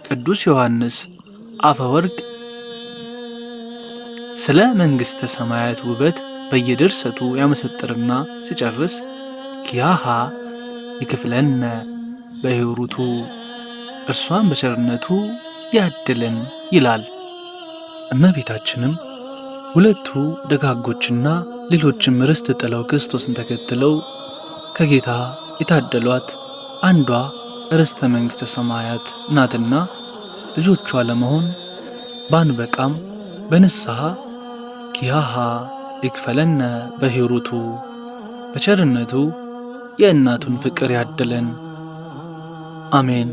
ቅዱስ ዮሐንስ አፈወርቅ ስለ መንግሥተ ሰማያት ውበት በየድርሰቱ ያመሰጥርና ሲጨርስ ኪያሃ ይክፍለነ በሕሩቱ እርሷን በቸርነቱ ያድለን ይላል። እመቤታችንም 2 ደጋጎችና ሌሎችም ርስት ጥለው ክርስቶስን ተከትለው ከጌታ የታደሏት አንዷ ርስተ መንግሥተ ሰማያት ናትና ልጆቿ ለመሆን ባንበቃም በንስሐ ኪያሃ ይክፈለነ በሕሩቱ በቸርነቱ የእናቱን ፍቅር ያድለን። አሜን።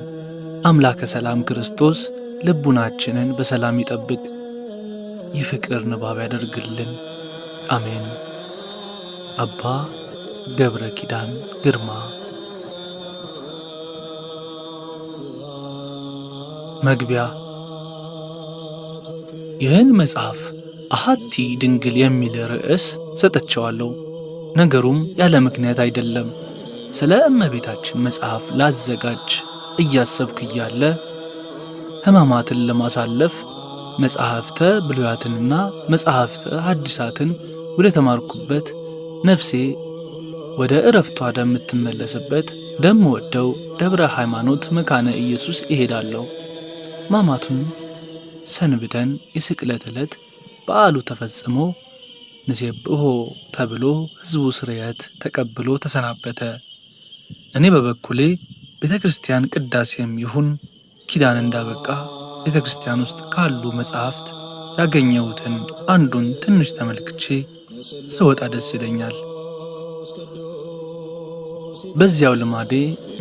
አምላከ ሰላም ክርስቶስ ልቡናችንን በሰላም ይጠብቅ፣ የፍቅር ንባብ ያደርግልን። አሜን። አባ ገብረ ኪዳን ግርማ። መግቢያ። ይህን መጽሐፍ አሐቲ ድንግል የሚል ርዕስ ሰጥቼዋለሁ። ነገሩም ያለ ምክንያት አይደለም። ስለ እመቤታችን መጽሐፍ ላዘጋጅ እያሰብኩ እያለ ሕማማትን ለማሳለፍ መጽሐፍተ ብሉያትንና መጽሐፍተ ሐዲሳትን ወደ ተማርኩበት ነፍሴ ወደ ዕረፍቷ ወደምትመለስበት ወደምወደው ደብረ ሃይማኖት መካነ ኢየሱስ እሄዳለሁ። ሕማማቱን ሰንብተን የስቅለት ዕለት በዓሉ ተፈጽሞ ንሴብሖ ተብሎ ሕዝቡ ስርየት ተቀብሎ ተሰናበተ። እኔ በበኩሌ ቤተ ክርስቲያን ቅዳሴም ይሁን ኪዳን እንዳበቃ ቤተ ክርስቲያን ውስጥ ካሉ መጻሕፍት ያገኘሁትን አንዱን ትንሽ ተመልክቼ ስወጣ ደስ ይለኛል። በዚያው ልማዴ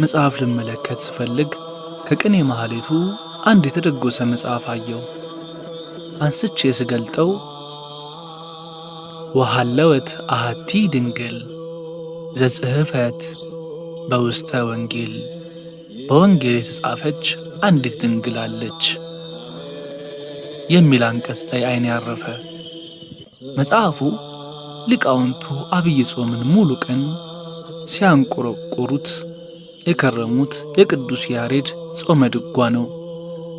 መጽሐፍ ልመለከት ስፈልግ ከቅኔ ማህሌቱ አንድ የተደጎሰ መጽሐፍ አየው። አንስቼ ስገልጠው ወሃለወት አሐቲ ድንግል ዘጽሕፈት በውስተ ወንጌል፣ በወንጌል የተጻፈች አንዲት ድንግል አለች የሚል አንቀጽ ላይ ዓይኔ ያረፈ። መጽሐፉ ሊቃውንቱ አብይ ጾምን ሙሉ ቀን ሲያንቆረቆሩት የከረሙት የቅዱስ ያሬድ ጾመ ድጓ ነው።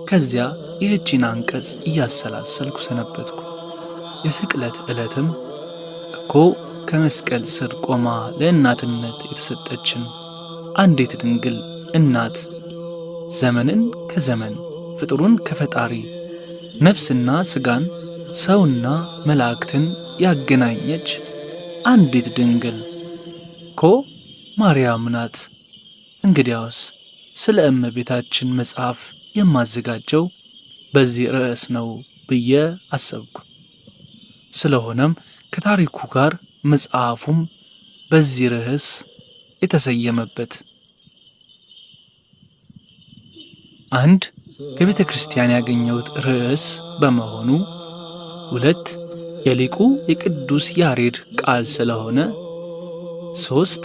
ከዚያ ይህቺን አንቀጽ እያሰላሰልኩ ሰነበትኩ። የስቅለት ዕለትም እኮ ከመስቀል ስር ቆማ ለእናትነት የተሰጠችን አንዲት ድንግል እናት፣ ዘመንን ከዘመን ፍጥሩን ከፈጣሪ ነፍስና ሥጋን ሰውና መላእክትን ያገናኘች አንዲት ድንግል እኮ ማርያም ናት። እንግዲያውስ ስለ እመቤታችን መጽሐፍ የማዘጋጀው በዚህ ርዕስ ነው ብዬ አሰብኩ። ስለሆነም ከታሪኩ ጋር መጽሐፉም በዚህ ርዕስ የተሰየመበት፣ አንድ ከቤተ ክርስቲያን ያገኘሁት ርዕስ በመሆኑ፣ ሁለት የሊቁ የቅዱስ ያሬድ ቃል ስለሆነ፣ ሶስት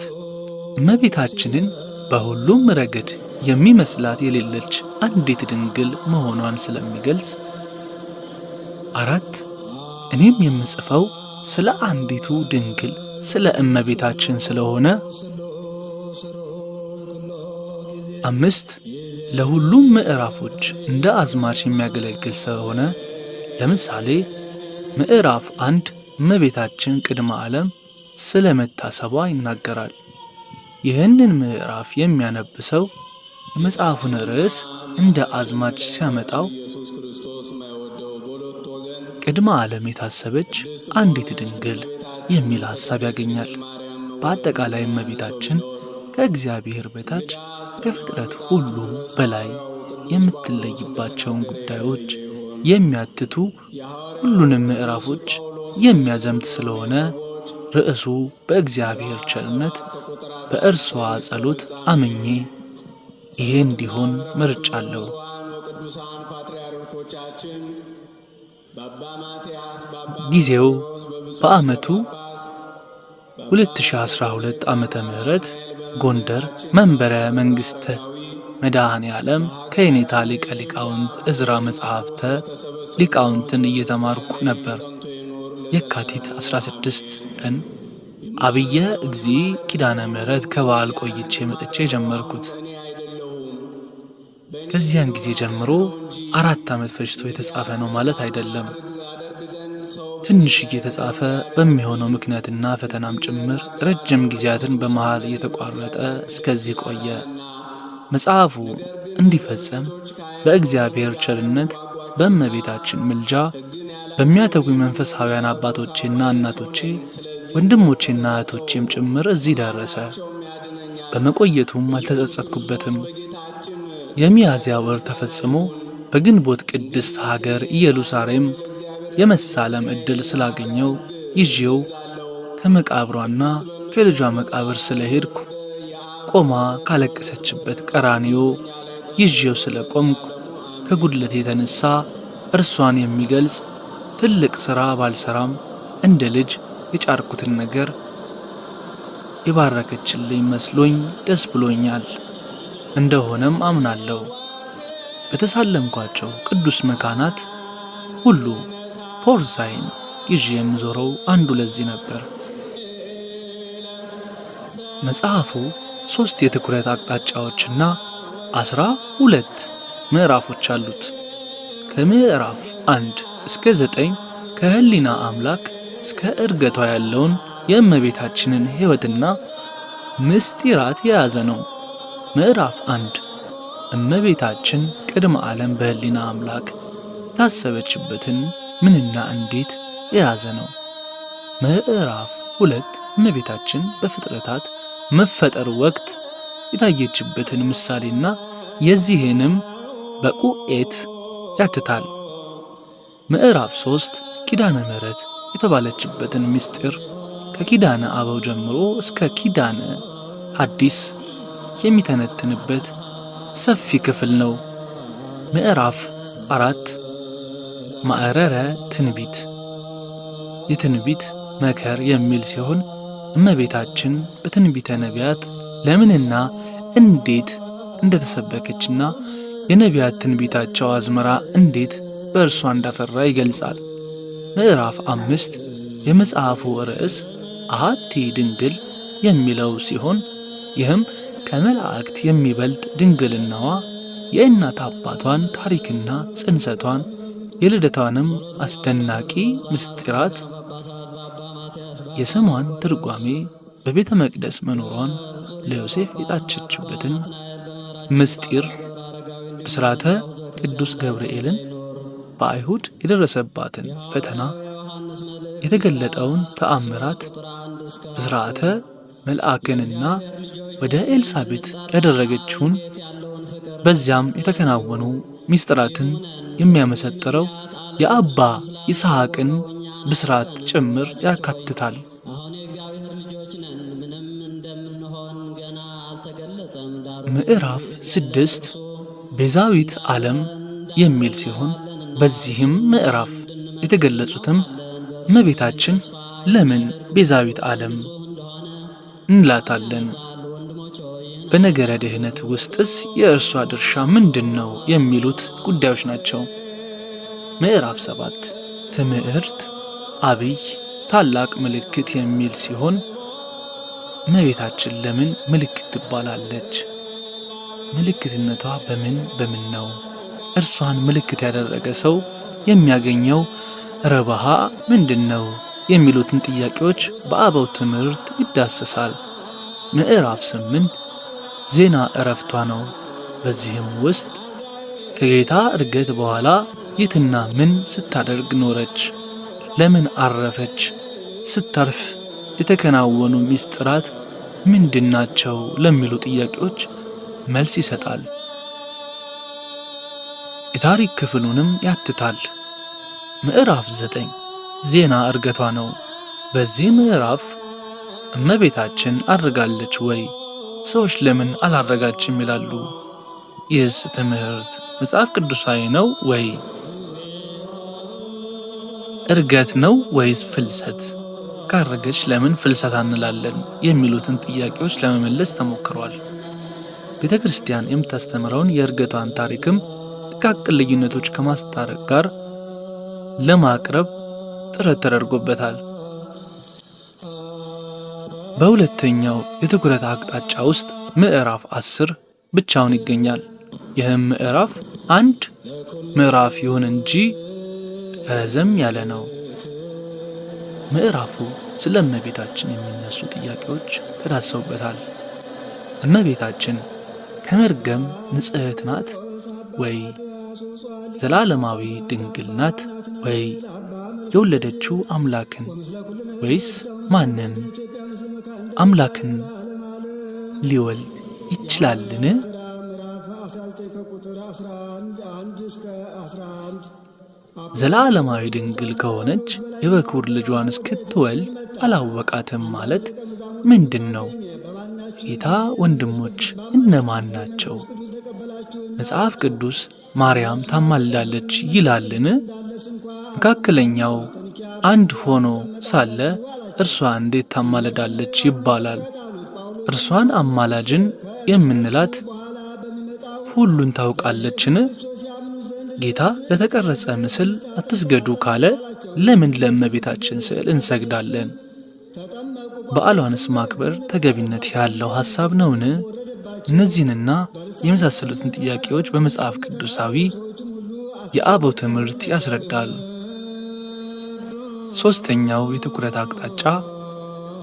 እመቤታችንን በሁሉም ረገድ የሚመስላት የሌለች አንዲት ድንግል መሆኗን ስለሚገልጽ፣ አራት እኔም የምጽፈው ስለ አንዲቱ ድንግል ስለ እመቤታችን ስለሆነ፣ አምስት ለሁሉም ምዕራፎች እንደ አዝማች የሚያገለግል ስለሆነ፣ ለምሳሌ ምዕራፍ 1 እመቤታችን ቅድመ ዓለም ስለ መታሰቧ ይናገራል። ይህንን ምዕራፍ የሚያነብ ሰው የመጽሐፉን ርዕስ እንደ አዝማች ሲያመጣው ቅድመ ዓለም የታሰበች አንዲት ድንግል የሚል ሐሳብ ያገኛል። በአጠቃላይ እመቤታችን ከእግዚአብሔር በታች ከፍጥረት ሁሉ በላይ የምትለይባቸውን ጉዳዮች የሚያትቱ ሁሉንም ምዕራፎች የሚያዘምት ስለሆነ ርዕሱ በእግዚአብሔር ቸርነት በእርሷ ጸሎት አምኜ ይሄ እንዲሆን መርጫለሁ። ጊዜው በዓመቱ 2012 ዓመተ ምህረት ጎንደር መንበረ መንግሥተ መድኃኔ ዓለም ከየኔታ ሊቀ ሊቃውንት ዕዝራ መጽሐፍተ ሊቃውንትን እየተማርኩ ነበር። የካቲት 16 ቀን አብየ እግዚ ኪዳነ ምሕረት ከበዓል ቆይቼ መጥቼ ጀመርኩት። ከዚያን ጊዜ ጀምሮ 4 ዓመት ፈጅቶ የተጻፈ ነው ማለት አይደለም። ትንሽ እየተጻፈ በሚሆነው ምክንያትና ፈተናም ጭምር ረጅም ጊዜያትን በመሃል እየተቋረጠ እስከዚህ ቆየ። መጽሐፉ እንዲፈጸም በእግዚአብሔር ቸርነት በእመቤታችን ምልጃ በሚያተጉ መንፈሳውያን አባቶቼና እናቶቼ ወንድሞቼና እህቶቼም ጭምር እዚህ ደረሰ። በመቆየቱም አልተጸጸትኩበትም። የሚያዝያ ወር ተፈጽሞ በግንቦት ቅድስት ሀገር ኢየሩሳሌም የመሳለም ዕድል ስላገኘው ይዤው ከመቃብሯና ከልጇ መቃብር ስለሄድኩ ቆማ ካለቀሰችበት ቀራንዮ ይዤው ስለቆምኩ ከጉድለት የተነሳ እርሷን የሚገልጽ ትልቅ ሥራ ባልሰራም እንደ ልጅ የጫርኩትን ነገር የባረከችልኝ መስሎኝ ደስ ብሎኛል። እንደሆነም አምናለሁ። በተሳለምኳቸው ቅዱስ መካናት ሁሉ ፖርሳይን ይዤ የምዞረው አንዱ ለዚህ ነበር። መጽሐፉ 3 የትኩረት አቅጣጫዎችና 12 ምዕራፎች አሉት። ከምዕራፍ 1 እስከ 9 ከህሊና አምላክ እስከ ዕርገቷ ያለውን የእመቤታችንን ሕይወትና ምስጢራት የያዘ ነው። ምዕራፍ 1 እመቤታችን ቅድመ ዓለም በህሊና አምላክ የታሰበችበትን ምንና እንዴት የያዘ ነው። ምዕራፍ 2 እመቤታችን በፍጥረታት መፈጠር ወቅት የታየችበትን ምሳሌና የዚህንም በቁኤት ያትታል። ምዕራፍ 3 ኪዳነ ምሕረት የተባለችበትን ምስጢር ከኪዳነ አበው ጀምሮ እስከ ኪዳነ ሐዲስ የሚተነትንበት ሰፊ ክፍል ነው። ምዕራፍ 4 ማዕረረ ትንቢት የትንቢት መከር የሚል ሲሆን እመቤታችን በትንቢተ ነቢያት ለምንና እንዴት እንደተሰበከችና የነቢያት ትንቢታቸው አዝመራ እንዴት በእርሷ እንዳፈራ ይገልጻል። ምዕራፍ 5 የመጽሐፉ ርዕስ አሐቲ ድንግል የሚለው ሲሆን ይህም ከመላእክት የሚበልጥ ድንግልናዋ የእናት አባቷን ታሪክና ጽንሰቷን የልደቷንም አስደናቂ ምስጢራት የስሟን ትርጓሜ በቤተ መቅደስ መኖሯን ለዮሴፍ የጣቸችበትን ምስጢር ብስራተ ቅዱስ ገብርኤልን በአይሁድ የደረሰባትን ፈተና የተገለጠውን ተአምራት ብስራተ መልአክንና ወደ ኤልሳቤጥ ያደረገችውን በዚያም የተከናወኑ ምስጢራትን የሚያመሰጥረው የአባ ይስሐቅን ብስራት ጭምር ያካትታል። ምዕራፍ 6 ቤዛዊት ዓለም የሚል ሲሆን በዚህም ምዕራፍ የተገለጹትም እመቤታችን ለምን ቤዛዊት ዓለም እንላታለን? በነገረ ድኅነት ውስጥስ የእርሷ ድርሻ ምንድን ነው? የሚሉት ጉዳዮች ናቸው። ምዕራፍ 7 ትምህርት አብይ ታላቅ ምልክት የሚል ሲሆን እመቤታችን ለምን ምልክት ትባላለች? ምልክትነቷ በምን ነው? እርሷን ምልክት ያደረገ ሰው የሚያገኘው ረብሃ ምንድን ነው? የሚሉትን ጥያቄዎች በአበው ትምህርት ይዳሰሳል። ምዕራፍ 8 ዜና ዕረፍቷ ነው። በዚህም ውስጥ ከጌታ ዕርገት በኋላ የትና ምን ስታደርግ ኖረች? ለምን አረፈች? ስታርፍ የተከናወኑ ምስጢራት ምንድናቸው? ለሚሉ ጥያቄዎች መልስ ይሰጣል። የታሪክ ክፍሉንም ያትታል። ምዕራፍ 9 ዜና ዕርገቷ ነው። በዚህ ምዕራፍ እመቤታችን አርጋለች ወይ? ሰዎች ለምን አላረጋችም ይላሉ። ይህስ ትምህርት መጽሐፍ ቅዱሳዊ ነው ወይ? ዕርገት ነው ወይስ ፍልሰት? ካረገች ለምን ፍልሰት እንላለን? የሚሉትን ጥያቄዎች ለመመለስ ተሞክሯል። ቤተ ክርስቲያን የምታስተምረውን የዕርገቷን ታሪክም ጥቃቅን ልዩነቶች ከማስታረቅ ጋር ለማቅረብ ጥረት ተደርጎበታል። በሁለተኛው የትኩረት አቅጣጫ ውስጥ ምዕራፍ 10 ብቻውን ይገኛል። ይህም ምዕራፍ አንድ ምዕራፍ ይሁን እንጂ ረዘም ያለ ነው። ምዕራፉ ስለ እመቤታችን የሚነሱ ጥያቄዎች ተዳሰውበታል። እመቤታችን ከመርገም ንጽሕት ናት ወይ? ዘላለማዊ ድንግል ናት ወይ? የወለደችው አምላክን ወይስ ማንን? አምላክን ሊወልድ ይችላልን? ዘላለማዊ ድንግል ከሆነች የበኩር ልጇን እስክትወልድ አላወቃትም ማለት ምንድን ነው? ጌታ ወንድሞች እነማን ናቸው? መጽሐፍ ቅዱስ ማርያም ታማልዳለች ይላልን? መካከለኛው አንድ ሆኖ ሳለ እርሷ እንዴት ታማልዳለች ይባላል? እርሷን አማላጅን የምንላት ሁሉን ታውቃለችን? ጌታ ለተቀረጸ ምስል አትስገዱ ካለ ለምን ለእመቤታችን ስዕል እንሰግዳለን? በዓሏንስ ማክበር ተገቢነት ያለው ሐሳብ ነውን? እነዚህንና የመሳሰሉትን ጥያቄዎች በመጽሐፍ ቅዱሳዊ የአበው ትምህርት ያስረዳል። ሦስተኛው የትኩረት አቅጣጫ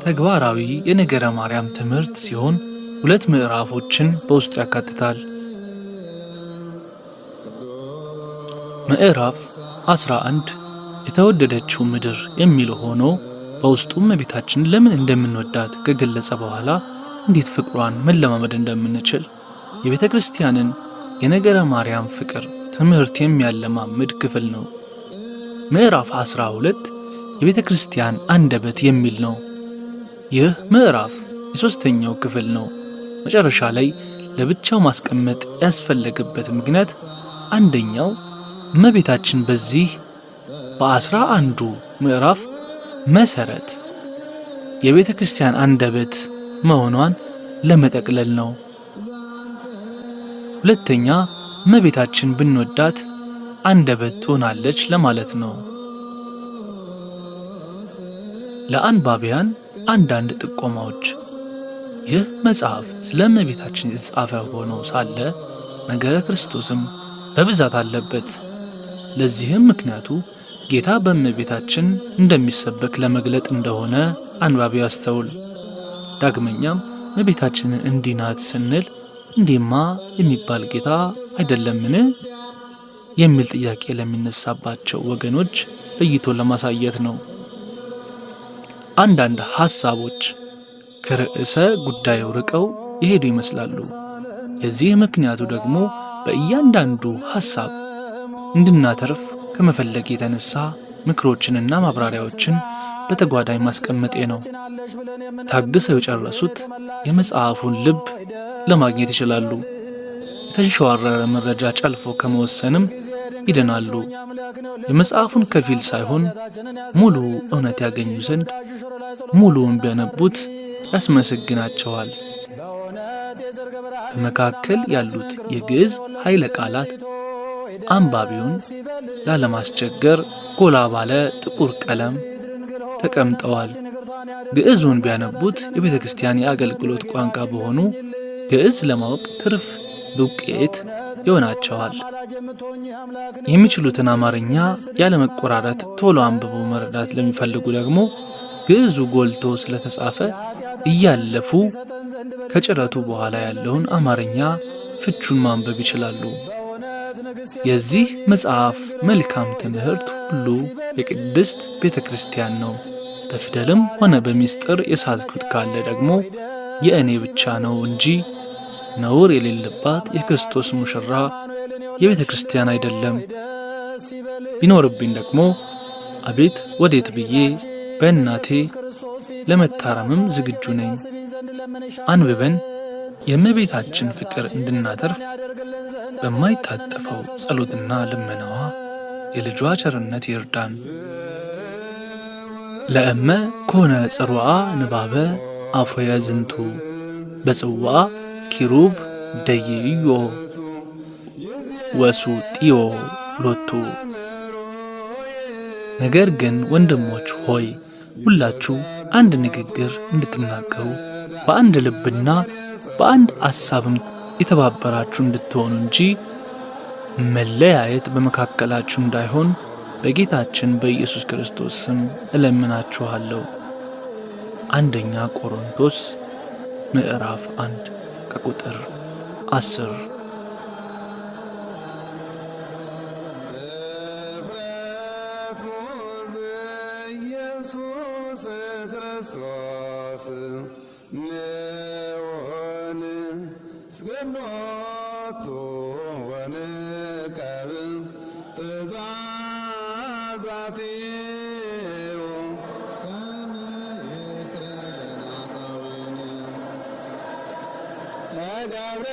ተግባራዊ የነገረ ማርያም ትምህርት ሲሆን 2 ምዕራፎችን በውስጡ ያካትታል። ምዕራፍ 11 የተወደደችው ምድር የሚል ሆኖ በውስጡ እመቤታችን ለምን እንደምንወዳት ከገለጸ በኋላ እንዴት ፍቅሯን መለማመድ እንደምንችል የቤተ ክርስቲያንን የነገረ ማርያም ፍቅር ትምህርት የሚያለማምድ ክፍል ነው። ምዕራፍ 12 የቤተ ክርስቲያን አንደበት የሚል ነው። ይህ ምዕራፍ የሦስተኛው ክፍል ነው። መጨረሻ ላይ ለብቻው ማስቀመጥ ያስፈለገበት ምክንያት አንደኛው እመቤታችን በዚህ በ11ዱ ምዕራፍ መሰረት የቤተ ክርስቲያን አንደበት መሆኗን ለመጠቅለል ነው። ሁለተኛ እመቤታችን ብንወዳት አንደበት ትሆናለች ለማለት ነው። ለአንባቢያን አንዳንድ ጥቆማዎች። ይህ መጽሐፍ ስለ እመቤታችን የተጻፈ ሆኖ ሳለ ነገረ ክርስቶስም በብዛት አለበት። ለዚህም ምክንያቱ ጌታ በእመቤታችን እንደሚሰበክ ለመግለጥ እንደሆነ አንባቢው ያስተውል። ዳግመኛም እመቤታችንን እንዲህ ናት ስንል እንዲህማ የሚባል ጌታ አይደለምን የሚል ጥያቄ ለሚነሳባቸው ወገኖች ለይቶ ለማሳየት ነው። አንዳንድ ሐሳቦች ከርዕሰ ጉዳዩ ርቀው የሄዱ ይመስላሉ። የዚህ ምክንያቱ ደግሞ በእያንዳንዱ ሐሳብ እንድናተርፍ ከመፈለግ የተነሳ ምክሮችንና ማብራሪያዎችን በተጓዳኝ ማስቀመጤ ነው። ታግሰው የጨረሱት የመጽሐፉን ልብ ለማግኘት ይችላሉ። የተንሸዋረረ መረጃ ጨልፎ ከመወሰንም ይድናሉ። የመጽሐፉን ከፊል ሳይሆን ሙሉ እውነት ያገኙ ዘንድ ሙሉውን ቢያነቡት ያስመሰግናቸዋል። በመካከል ያሉት የግዕዝ ኃይለ ቃላት አንባቢውን ላለማስቸገር ጎላ ባለ ጥቁር ቀለም ተቀምጠዋል። ግዕዙን ቢያነቡት የቤተ ክርስቲያን የአገልግሎት ቋንቋ በሆኑ ግዕዝ ለማወቅ ትርፍ ዱቄት ይሆናቸዋል። የሚችሉትን አማርኛ ያለመቆራረጥ ቶሎ አንብቦ መረዳት ለሚፈልጉ ደግሞ ግዕዙ ጎልቶ ስለተጻፈ እያለፉ ከጭረቱ በኋላ ያለውን አማርኛ ፍቹን ማንበብ ይችላሉ። የዚህ መጽሐፍ መልካም ትምህርት ሁሉ የቅድስት ቤተ ክርስቲያን ነው። በፊደልም ሆነ በሚስጥር የሳትኩት ካለ ደግሞ የእኔ ብቻ ነው እንጂ ነውር የሌለባት የክርስቶስ ሙሽራ የቤተ ክርስቲያን አይደለም። ቢኖርብኝ ደግሞ አቤት ወዴት ብዬ በእናቴ ለመታረምም ዝግጁ ነኝ። አንብበን የእመቤታችን ፍቅር እንድናተርፍ በማይታጠፈው ጸሎትና ልመናዋ የልጇ ቸርነት ይርዳን። ለእመ ኮነ ጽሩዓ ንባበ አፎየ ዝንቱ በጽዋ ኪሩብ ደይዮ ወሱጢዮ ሎቱ። ነገር ግን ወንድሞች ሆይ ሁላችሁ አንድ ንግግር እንድትናገሩ በአንድ ልብና በአንድ አሳብም የተባበራችሁ እንድትሆኑ እንጂ መለያየት በመካከላችሁ እንዳይሆን በጌታችን በኢየሱስ ክርስቶስ ስም እለምናችኋለሁ። አንደኛ ቆሮንቶስ ምዕራፍ 1 ከቁጥር 10። Gabriel